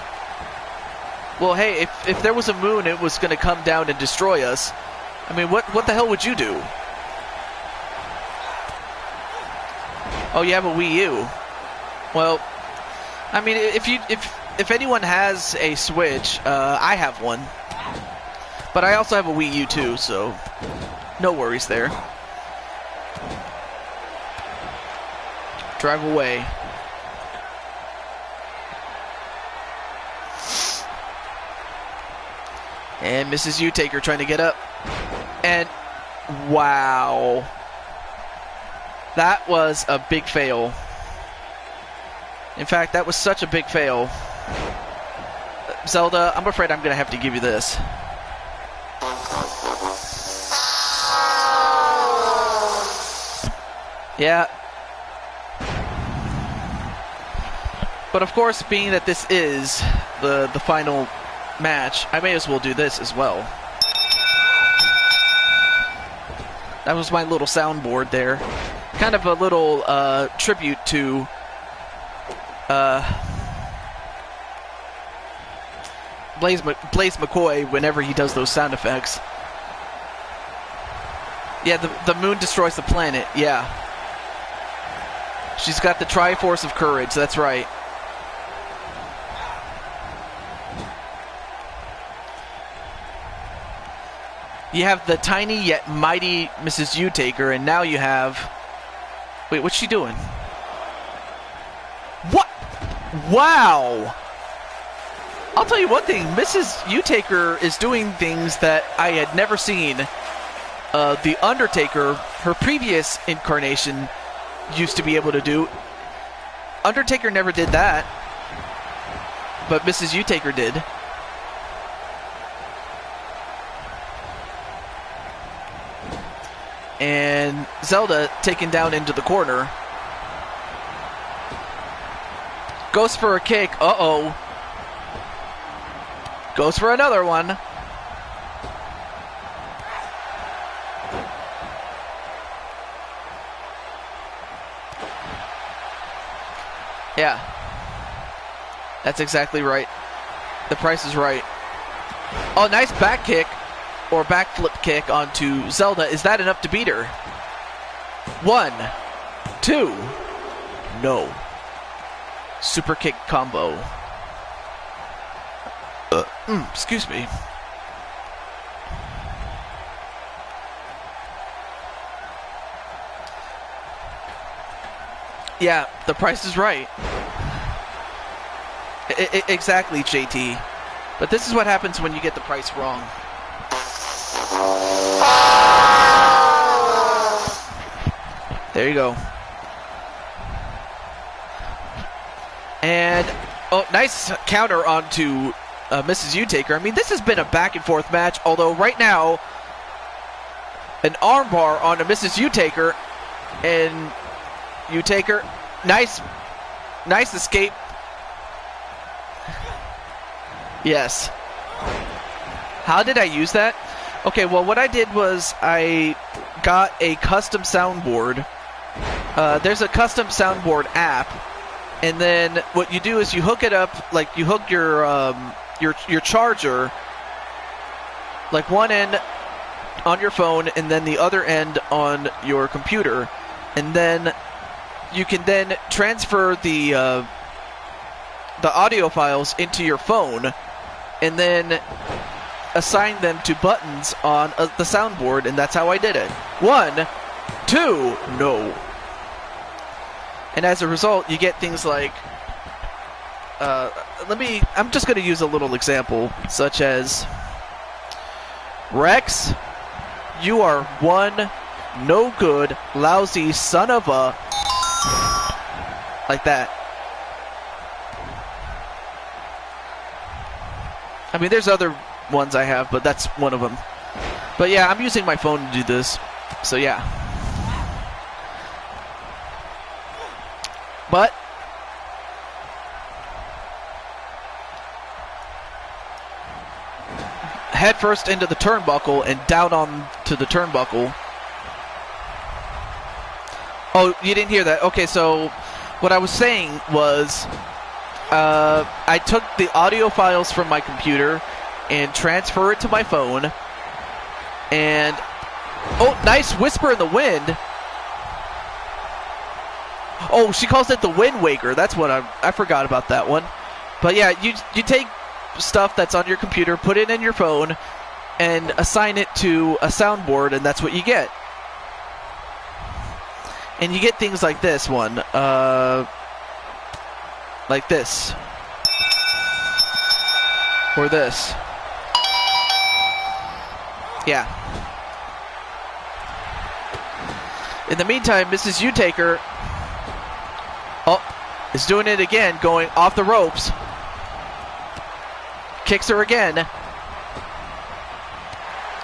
Well, hey, if there was a moon, it was going to come down and destroy us. I mean, what the hell would you do? Oh, you have a Wii U. Well, I mean, if anyone has a Switch, I have one. But I also have a Wii U too, so no worries there. Drive away. And Mrs. U-Taker trying to get up. And wow. That was a big fail. In fact, that was such a big fail. Zelda, I'm afraid I'm going to have to give you this. Yeah. But of course, being that this is the final match, I may as well do this as well. That was my little soundboard there. Kind of a little tribute to Blaze McCoy whenever he does those sound effects. Yeah, the moon destroys the planet, yeah. She's got the Triforce of Courage, that's right. You have the tiny yet mighty Mrs. U-Taker, and now you have... Wait, what's she doing? What? Wow! I'll tell you one thing, Mrs. U-Taker is doing things that I had never seen. The Undertaker, her previous incarnation, used to be able to do. Undertaker never did that, but Mrs. U-Taker did. And Zelda taken down into the corner. Goes for a kick. Uh-oh. Goes for another one. Yeah. That's exactly right. The Price is Right. Oh, nice back kick. Or backflip kick onto Zelda. Is that enough to beat her? 1, 2. No. Super kick combo. Excuse me. Yeah, the Price is Right. Exactly, JT. But this is what happens when you get the price wrong. There you go. And, oh, nice counter onto Mrs. U-Taker. I mean, this has been a back and forth match, although right now, an armbar onto Mrs. U-Taker, and U-Taker, nice escape. Yes. How did I use that? Okay, well, what I did was I got a custom soundboard. There's a custom soundboard app and then what you do is you hook it up, like you hook your charger, like one end on your phone and then the other end on your computer, and then you can then transfer the audio files into your phone and then assign them to buttons on the soundboard, and that's how I did it. 1, 2, no. And as a result, you get things like, I'm just going to use a little example, such as, Rex, you are one no good, lousy son of a... like that. I mean, there's other ones I have, but that's one of them. But yeah, I'm using my phone to do this, so yeah. But head first into the turnbuckle and down on to the turnbuckle. Oh, you didn't hear that? Okay, so what I was saying was I took the audio files from my computer and transfer it to my phone, and oh, nice whisper in the wind. Oh, she calls it the Wind Waker. That's what I forgot about that one. But yeah, you take stuff that's on your computer, put it in your phone, and assign it to a soundboard, and that's what you get. And you get things like this one, like this, or this. Yeah. In the meantime, Mrs. Utaker is doing it again, going off the ropes. Kicks her again.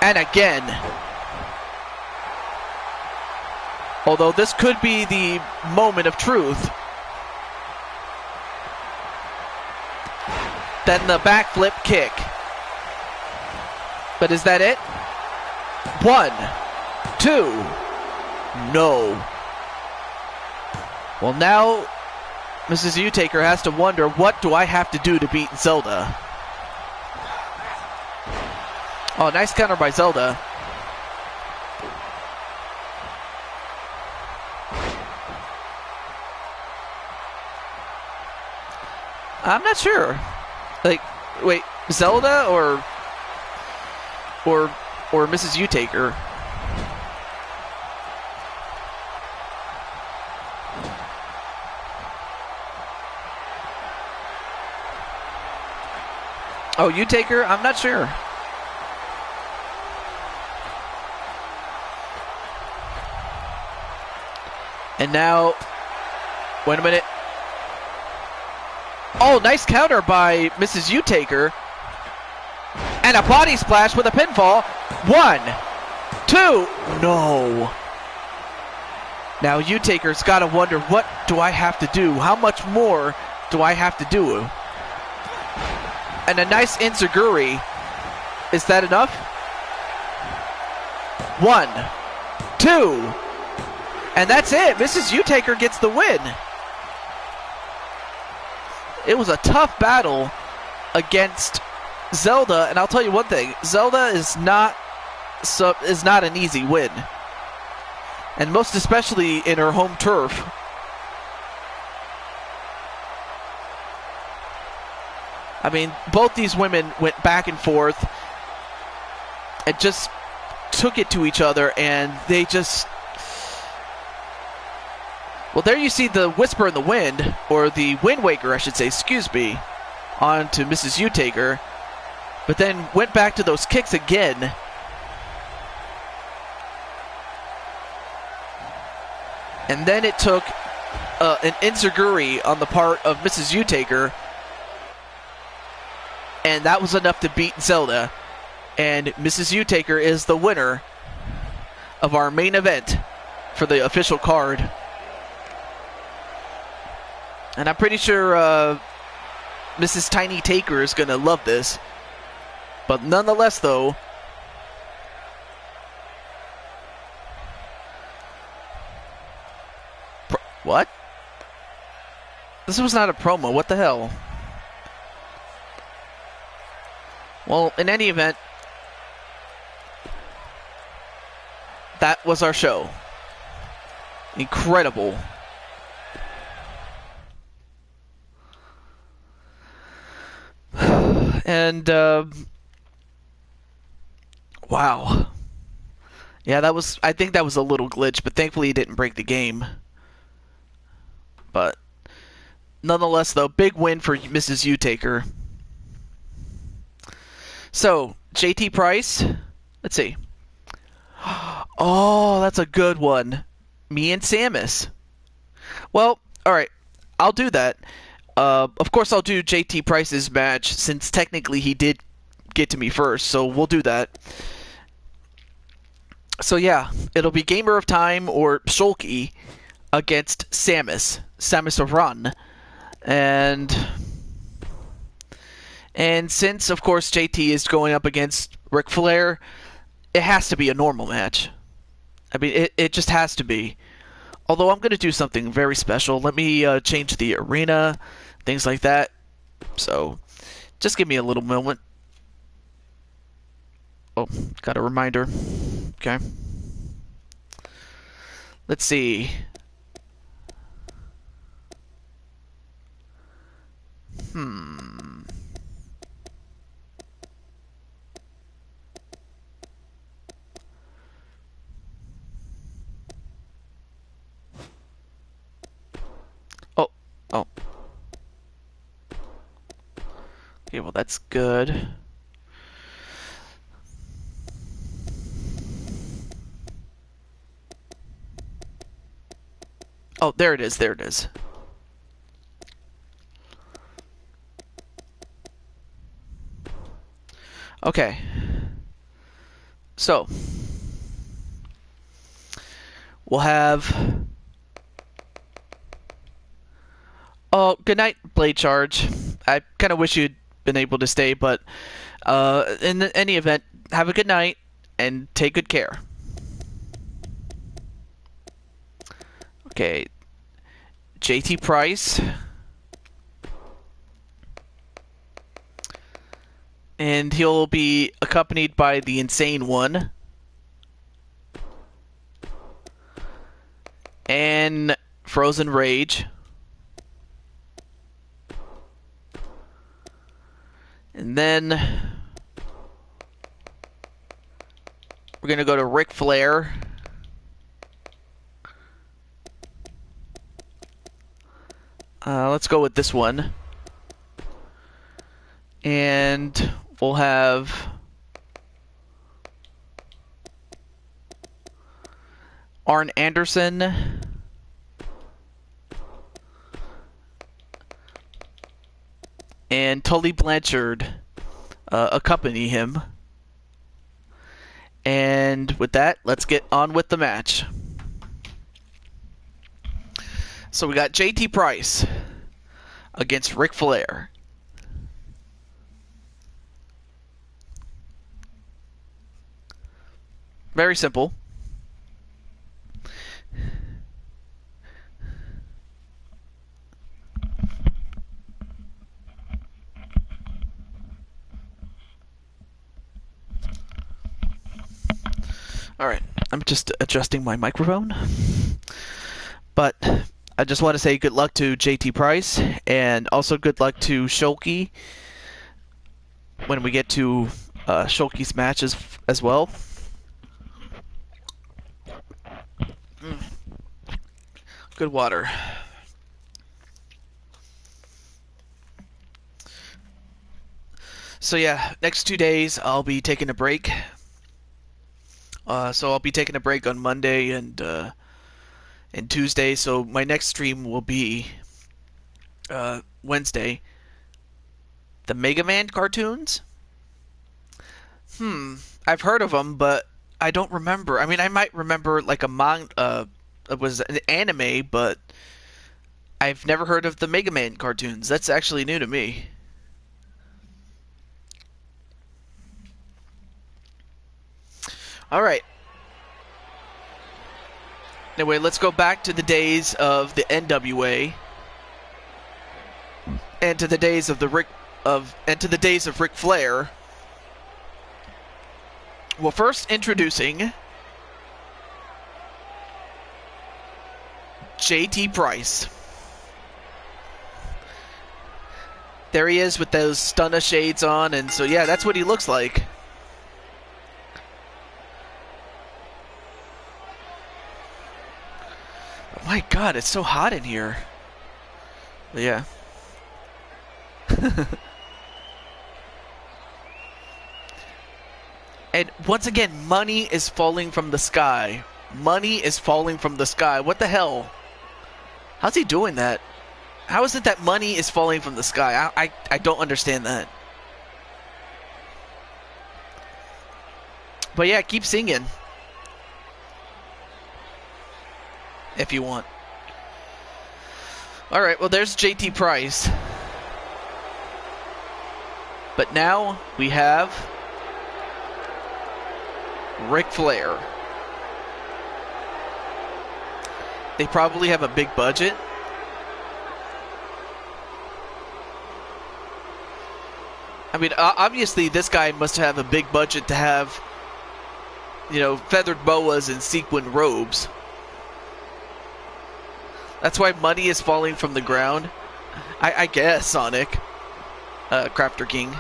And again. Although this could be the moment of truth. Then the backflip kick. But is that it? 1, 2, no. Well, now Mrs. Utaker has to wonder, what do I have to do to beat Zelda? Oh, nice counter by Zelda. I'm not sure. Like, wait, Zelda or Mrs. Utaker? Oh, Utaker? I'm not sure. And now, wait a minute. Oh, nice counter by Mrs. Utaker. And a body splash with a pinfall. 1, 2, no. Now Utaker's got to wonder, what do I have to do? How much more do I have to do? And a nice enziguri. Is that enough? 1, 2. And that's it. Mrs. Utaker gets the win. It was a tough battle against Zelda, and I'll tell you one thing: Zelda is not an easy win, and most especially in her home turf. I mean, both these women went back and forth and just took it to each other, and they just... Well, there you see the whisper in the wind, or the Wind Waker, I should say, excuse me, on to Mrs. Utaker, but then went back to those kicks again. And then it took an enziguri on the part of Mrs. Utaker, and that was enough to beat Zelda. And Mrs. Utaker is the winner of our main event for the official card. And I'm pretty sure Mrs. Tiny Taker is going to love this. But nonetheless, though, what? This was not a promo. What the hell? Well, in any event, that was our show. Incredible. And, wow. Yeah, I think that was a little glitch, but thankfully he didn't break the game. But, nonetheless, though, big win for Mrs. U-Taker. So, JT Price, let's see. Oh, that's a good one. Me and Samus. Well, alright, I'll do that. Of course, I'll do JT Price's match, since technically he did get to me first, so we'll do that. So yeah, it'll be Gamer of Time or Shulky against Samus Aran. And since, of course, JT is going up against Ric Flair, it has to be a normal match. I mean, it just has to be. Although I'm going to do something very special. Let me change the arena, things like that. So, just give me a little moment. Oh, got a reminder. Okay. Let's see. Oh. Okay, well, that's good. Oh, there it is. Okay. So, we'll have... Oh, good night, Blade Charge. I kind of wish you'd been able to stay, but in any event, have a good night and take good care. Okay, JT Price. And he'll be accompanied by the Insane One. And Frozen Rage. And then we're going to go to Ric Flair. Let's go with this one. And we'll have Arn Anderson. And Tully Blanchard accompany him. And with that, let's get on with the match. So we got JT Price against Ric Flair. Very simple. Alright, I'm just adjusting my microphone. But I just want to say good luck to JT Price, and also good luck to Shulky when we get to Shulky's matches as well. Good water. So yeah, next 2 days I'll be taking a break. So I'll be taking a break on Monday and Tuesday. So my next stream will be Wednesday. The Mega Man cartoons? I've heard of them, but I don't remember. I mean, I might remember like it was an anime, but I've never heard of the Mega Man cartoons. That's actually new to me. Alright. Anyway, let's go back to the days of the NWA. and to the days of Ric Flair. Well, first introducing JT Price. There he is with those stunner shades on, and so yeah, that's what he looks like. Oh my God, it's so hot in here. But yeah. And once again, money is falling from the sky. Money is falling from the sky. What the hell? How's he doing that? How is it that money is falling from the sky? I don't understand that. But yeah, keep singing. If you want. Alright, well there's JT Price. But now we have Ric Flair. They probably have a big budget. I mean, obviously this guy must have a big budget to have, you know, feathered boas and sequin robes. That's why money is falling from the ground. I guess, Sonic. Crafter King.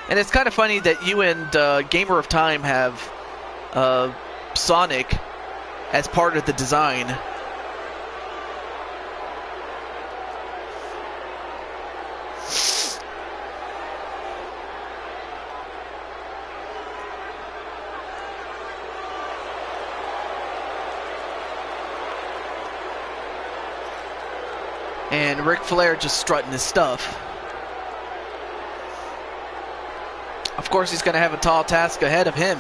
And it's kind of funny that you and Gamer of Time have Sonic as part of the design. And Ric Flair just strutting his stuff. Of course, he's going to have a tall task ahead of him,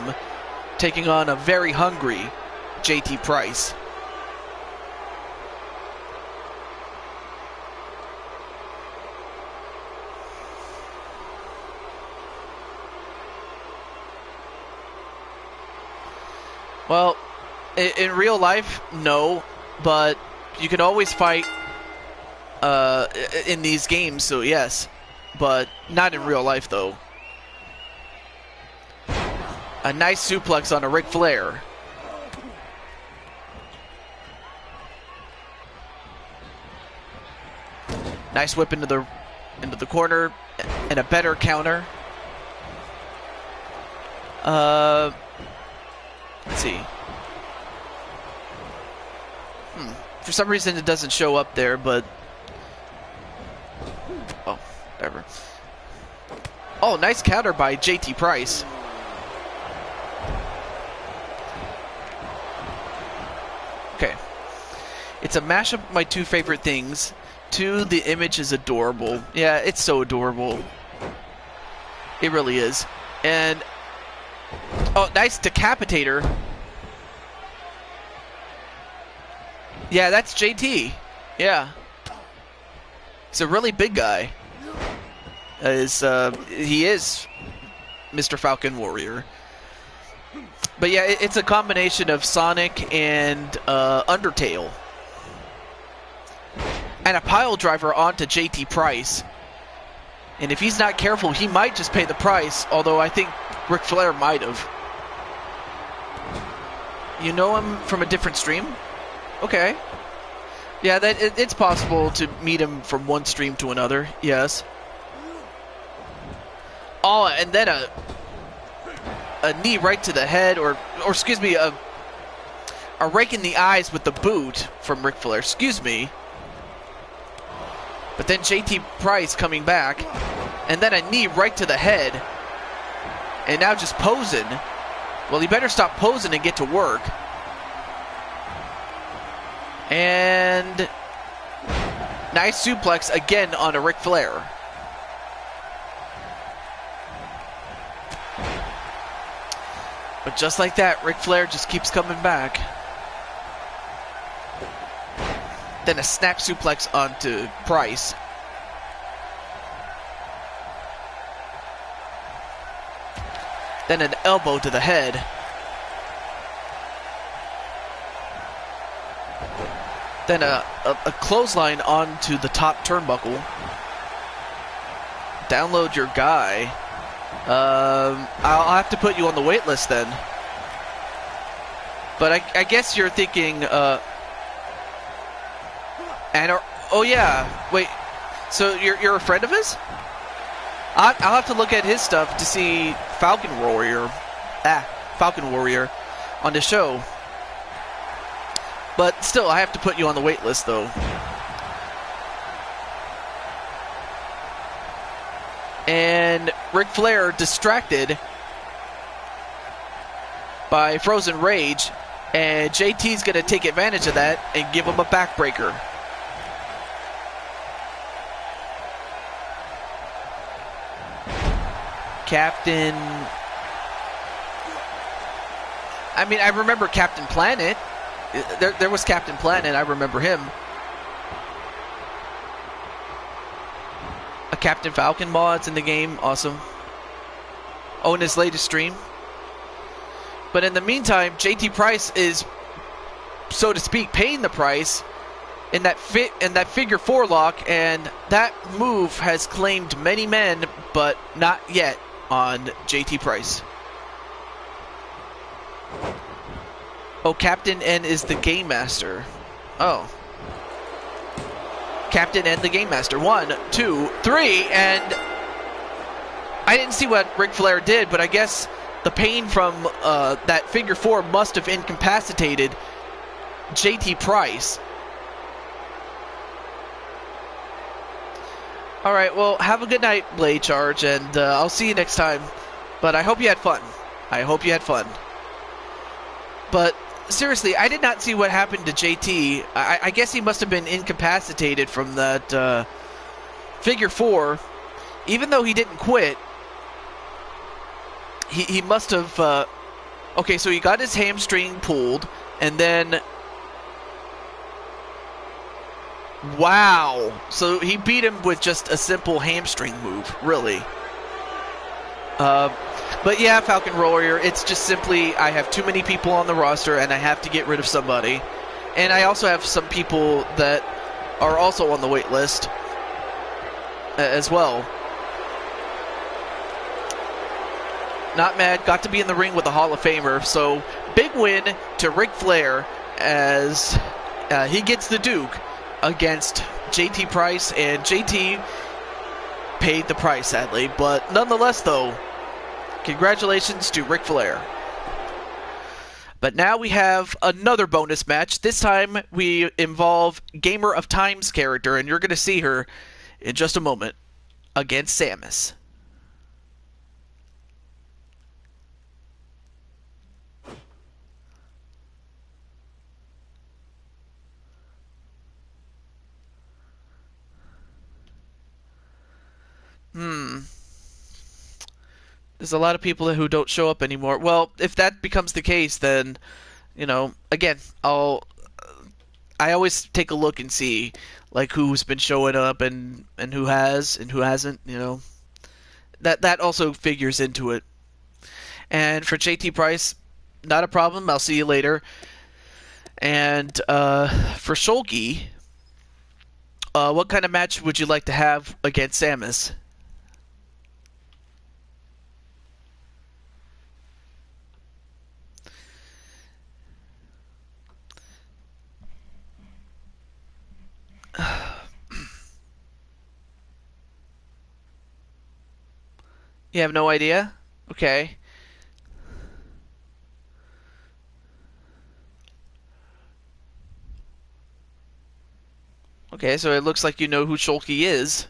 taking on a very hungry JT Price. Well, in real life, no, but you can always fight in these games, so yes, but not in real life though. A nice suplex on a Ric Flair. Nice whip into the corner and a better counter. Let's see. For some reason it doesn't show up there, but oh, whatever. Oh, nice counter by JT Price. Okay. It's a mashup of my two favorite things. Two, the image is adorable. Yeah, it's so adorable. It really is. And oh, nice decapitator. Yeah, that's JT. Yeah. He's a really big guy. He is Mr. Falcon Warrior. But yeah, it's a combination of Sonic and Undertale. And a pile driver onto JT Price. And if he's not careful, he might just pay the price, although I think Ric Flair might have. You know him from a different stream? Okay. Yeah, it's possible to meet him from one stream to another, yes. Oh, and then a knee right to the head, or excuse me, a rake in the eyes with the boot from Ric Flair, excuse me. But then JT Price coming back, and then a knee right to the head, and now just posing. Well, he better stop posing and get to work. And nice suplex again on a Ric Flair. But just like that, Ric Flair just keeps coming back. Then a snap suplex onto Price. Then an elbow to the head. Then a clothesline onto the top turnbuckle. Download your guy. I'll have to put you on the wait list then. But I guess you're thinking, oh yeah, wait, so you're a friend of his? I'll have to look at his stuff to see Falcon Warrior on the show. But still, I have to put you on the wait list though. And Ric Flair distracted by Frozen Rage, and JT's going to take advantage of that and give him a backbreaker. Captain... I mean, I remember Captain Planet. There was Captain Planet, I remember him. A Captain Falcon mod's in the game, awesome. Oh, in his latest stream. But in the meantime, JT Price is, so to speak, paying the price in that figure 4 lock, and that move has claimed many men, but not yet on JT Price. Oh, Captain N is the Game Master. Oh. Captain N the Game Master. 1, 2, 3, and I didn't see what Ric Flair did, but I guess the pain from that figure 4 must have incapacitated JT Price. Alright, well, have a good night, Blade Charge, and I'll see you next time. But I hope you had fun. I hope you had fun. But seriously, I did not see what happened to JT. I guess he must have been incapacitated from that figure 4. Even though he didn't quit, he must have... okay, so he got his hamstring pulled, and then... Wow! So he beat him with just a simple hamstring move, really. But yeah, Falcon Warrior, it's just simply I have too many people on the roster and I have to get rid of somebody. And I also have some people that are also on the wait list as well. Not mad, got to be in the ring with a Hall of Famer, so big win to Ric Flair as he gets the Duke against JT Price, and JT paid the price, sadly. But nonetheless, though, congratulations to Ric Flair. But now we have another bonus match. This time we involve Gamer of Time's character, and you're going to see her in just a moment, against Samus. There's a lot of people who don't show up anymore. Well, if that becomes the case, then, you know, again, I always take a look and see, like, who's been showing up and who has and who hasn't, you know. That also figures into it. And for JT Price, not a problem. I'll see you later. And for Shulky, what kind of match would you like to have against Samus? You have no idea? Okay. Okay, so it looks like you know who Shulky is.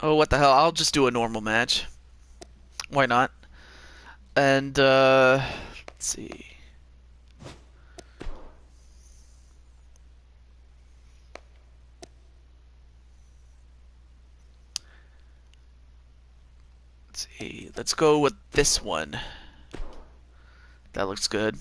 Oh, what the hell? I'll just do a normal match. Why not? And, let's see. Let's see. Let's go with this one. That looks good.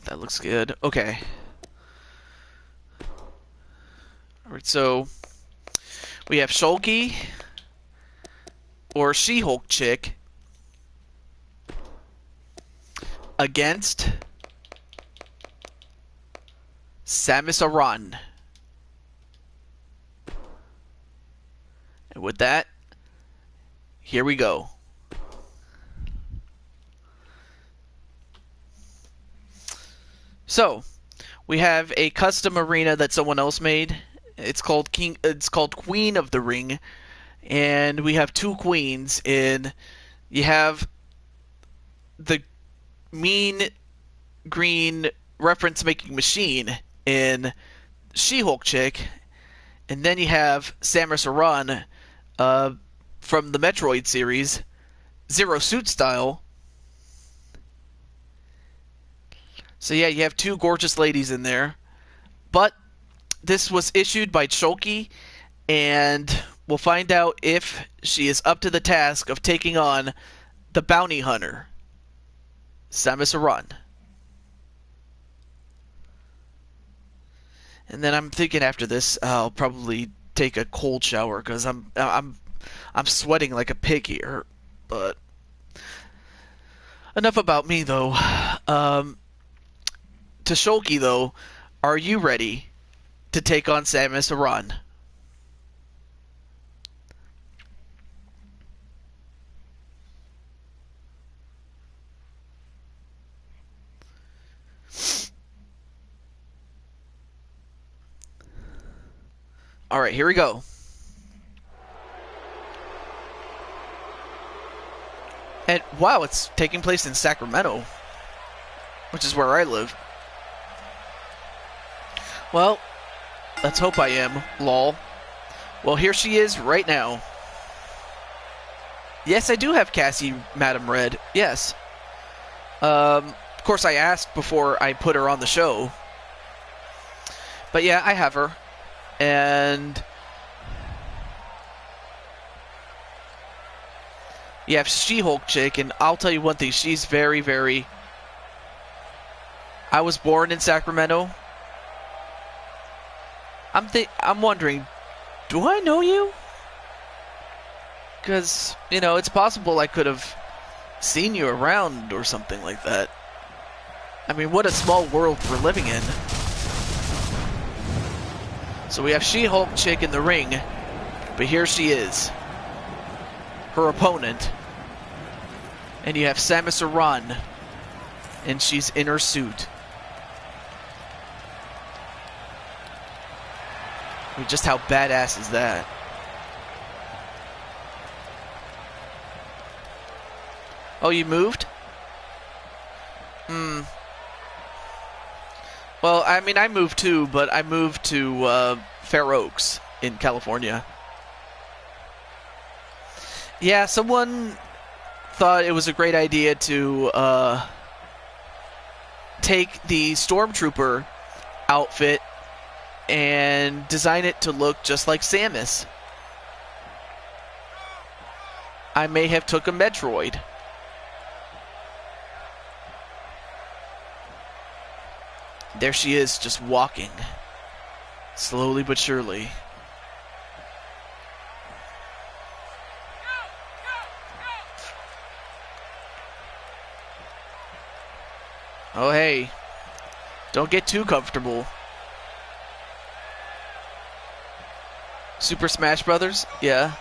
That looks good. Okay. Alright, so we have Shulky or She-Hulk chick against Samus Aran. And with that, here we go. So, we have a custom arena that someone else made. It's called Queen of the Ring, and we have two queens in. You have the mean green reference making machine in She-Hulk chick, and then you have Samus Aran from the Metroid series, Zero Suit style. So yeah, you have two gorgeous ladies in there. But this was issued by Shulky, and we'll find out if she is up to the task of taking on the bounty hunter, Samus Aran. And then I'm thinking after this, I'll probably take a cold shower because I'm sweating like a pig here. But enough about me, though. To Shulky, though, are you ready to take on Samus Aran? Alright, here we go. And wow, it's taking place in Sacramento, which is where I live. Well, let's hope I am, lol. Well, here she is right now. Yes, I do have Cassie, Madam Red. Yes. Of course, I asked before I put her on the show. But yeah, I have her. And you have She-Hulk chick, and I'll tell you one thing, she's very, very... I was born in Sacramento. I'm wondering, do I know you? Because, you know, it's possible I could have seen you around or something like that. I mean, what a small world we're living in. So we have She-Hulk chick in the ring, but here she is, her opponent. And you have Samus Aran, and she's in her suit. I mean, just how badass is that? Oh, you moved? Well, I mean, I moved too, but I moved to Fair Oaks in California. Yeah, someone thought it was a great idea to take the Stormtrooper outfit and design it to look just like Samus. I may have took a Metroid. There she is, just walking. Slowly but surely. Oh, hey. Don't get too comfortable. Super Smash Brothers? Yeah.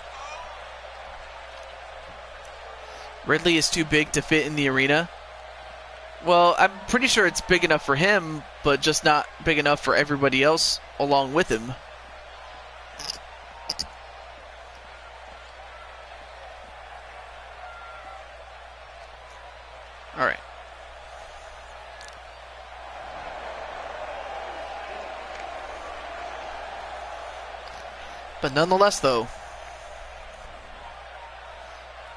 Ridley is too big to fit in the arena. Well, I'm pretty sure it's big enough for him, but just not big enough for everybody else along with him. Alright. But nonetheless, though,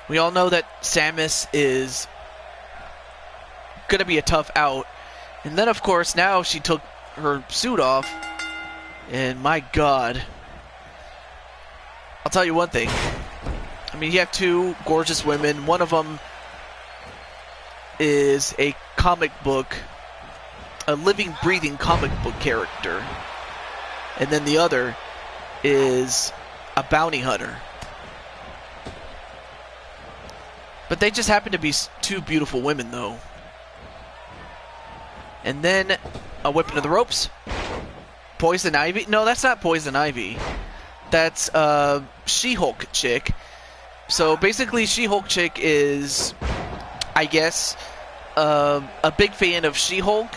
we all know that Samus is going to be a tough out. And then, of course, now she took her suit off. And my God. I'll tell you one thing. I mean, you have two gorgeous women. One of them is a comic book a living, breathing comic book character. And then the other is a bounty hunter. But they just happen to be two beautiful women, though. And then a whip into the ropes. Poison Ivy? No, that's not Poison Ivy. That's She-Hulk chick. So basically, She-Hulk chick is, I guess, a big fan of She-Hulk.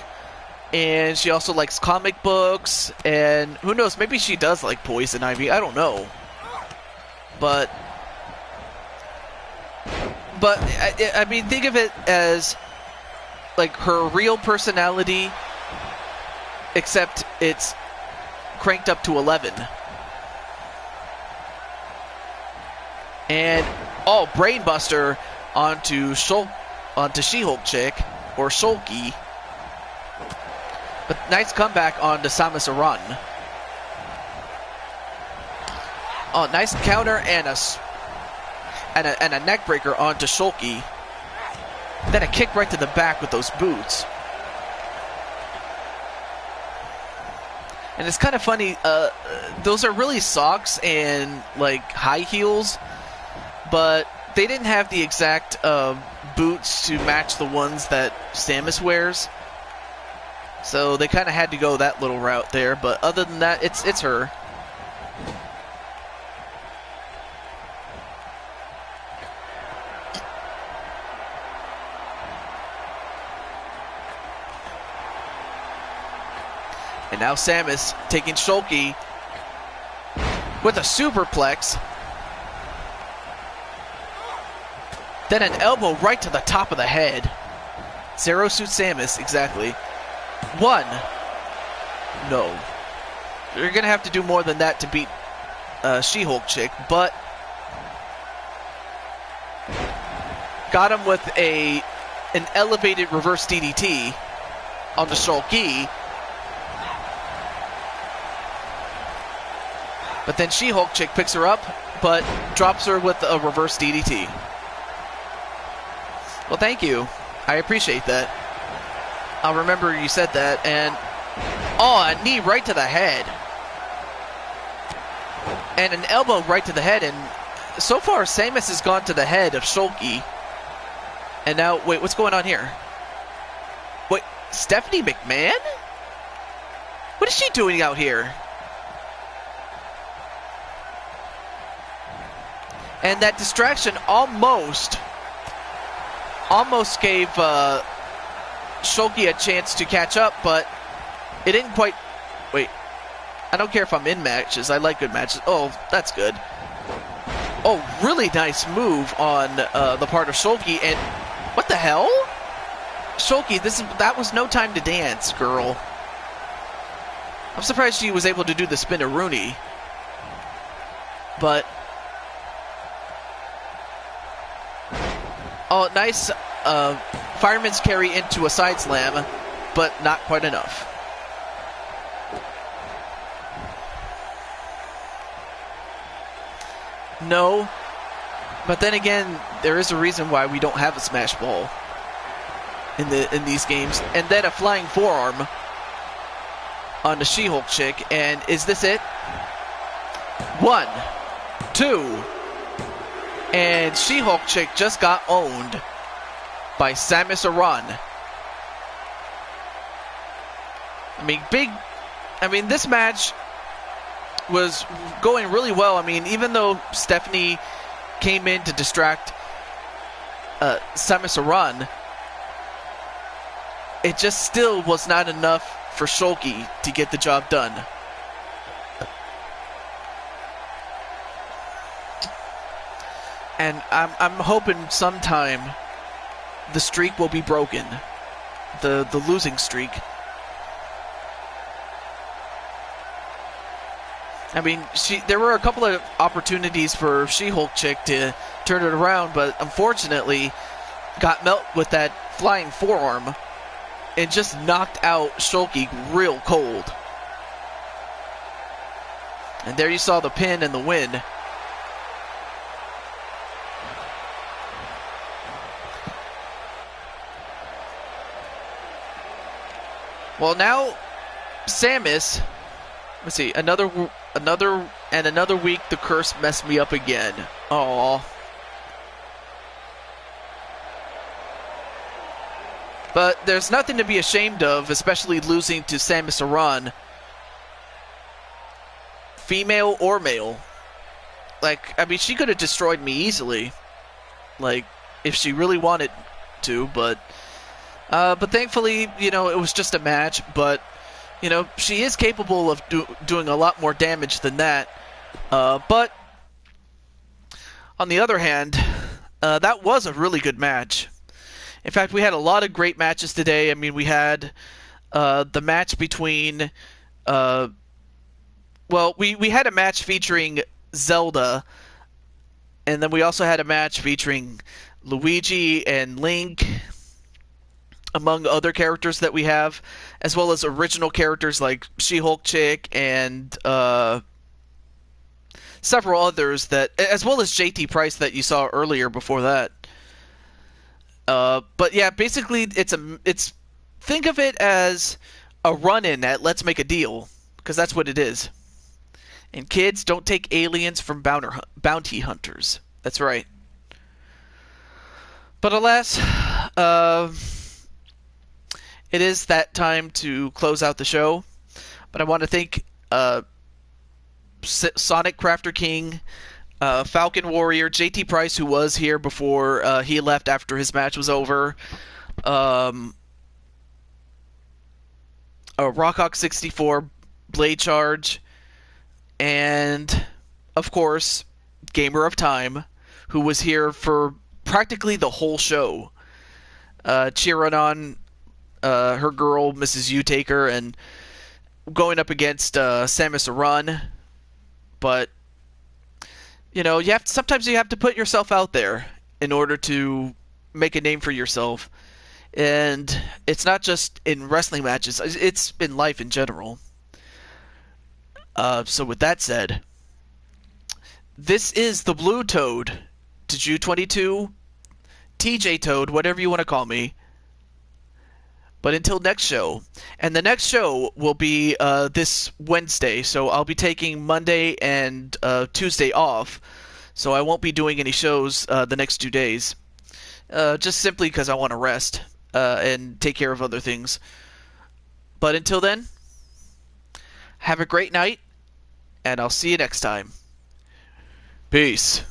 And she also likes comic books. And who knows, maybe she does like Poison Ivy. I don't know. But I mean, think of it as like her real personality, except it's cranked up to 11. And Brainbuster onto She-Hulk chick, or Shulky. But nice comeback onto Samus Aran. Oh, nice counter and a neck breaker onto Shulky. Then a kick right to the back with those boots. And it's kind of funny, those are really socks and like high heels, but they didn't have the exact boots to match the ones that Samus wears. So they kind of had to go that little route there, but other than that, it's her. And now Samus taking Shulky with a superplex. Then an elbow right to the top of the head. Zero Suit Samus, exactly. One. No. You're going to have to do more than that to beat She-Hulk chick, but got him with an elevated reverse DDT on the Shulky. But then She-Hulk chick picks her up, but drops her with a reverse DDT. Well, thank you. I appreciate that. I'll remember you said that. And, a knee right to the head. And an elbow right to the head. And so far, Samus has gone to the head of Shulky. And now, wait, what's going on here? Wait, Stephanie McMahon? What is she doing out here? And that distraction almost gave Shulky a chance to catch up, but it didn't quite. Wait, I don't care if I'm in matches. I like good matches. Oh, that's good. Oh, really nice move on the part of Shulky. And what the hell? Shulky, that was no time to dance, girl. I'm surprised she was able to do the spin-a-rooney. But oh, nice fireman's carry into a side slam, but not quite enough. No, but then again, there is a reason why we don't have a smash ball in these games. And then a flying forearm on the She-Hulk chick, and is this it? 1, 2. And She-Hulk chick just got owned by Samus Aran. I mean, this match was going really well. I mean, even though Stephanie came in to distract Samus Aran, it just still was not enough for Shulky to get the job done. And I'm hoping sometime the streak will be broken. The losing streak. I mean, there were a couple of opportunities for She-Hulk chick to turn it around, but unfortunately got melt with that flying forearm and just knocked out Shulky real cold. And there you saw the pin and the win. Well, now Samus. Let's see. Another week. The curse messed me up again. Aww. But there's nothing to be ashamed of, especially losing to Samus Aran. Female or male. Like, I mean, she could have destroyed me easily. Like, if she really wanted to, but thankfully, you know, it was just a match, but, you know, she is capable of doing a lot more damage than that. But, on the other hand, that was a really good match. In fact, we had a lot of great matches today. I mean, we had the match between... we had a match featuring Zelda, and then we also had a match featuring Luigi and Link, among other characters that we have, as well as original characters like She-Hulk Chick and several others, that, as well as JT Price that you saw earlier before that. But yeah, basically it's think of it as a run-in at Let's Make a Deal, because that's what it is. And kids, don't take aliens from bounty hunters. That's right. But alas, it is that time to close out the show. But I want to thank Sonic Crafter King, Falcon Warrior, JT Price, who was here before he left after his match was over, Rockhawk 64, Blade Charge, and, of course, Gamer of Time, who was here for practically the whole show, cheering on her girl, Mrs. U-Taker, and going up against Samus Aran. But, you know, sometimes you have to put yourself out there in order to make a name for yourself. And it's not just in wrestling matches, it's in life in general. So with that said, this is the Blue Toad, Ju22, TJ Toad, whatever you want to call me. But until next show, and the next show will be this Wednesday, so I'll be taking Monday and Tuesday off, so I won't be doing any shows the next 2 days, just simply because I want to rest and take care of other things. But until then, have a great night, and I'll see you next time. Peace.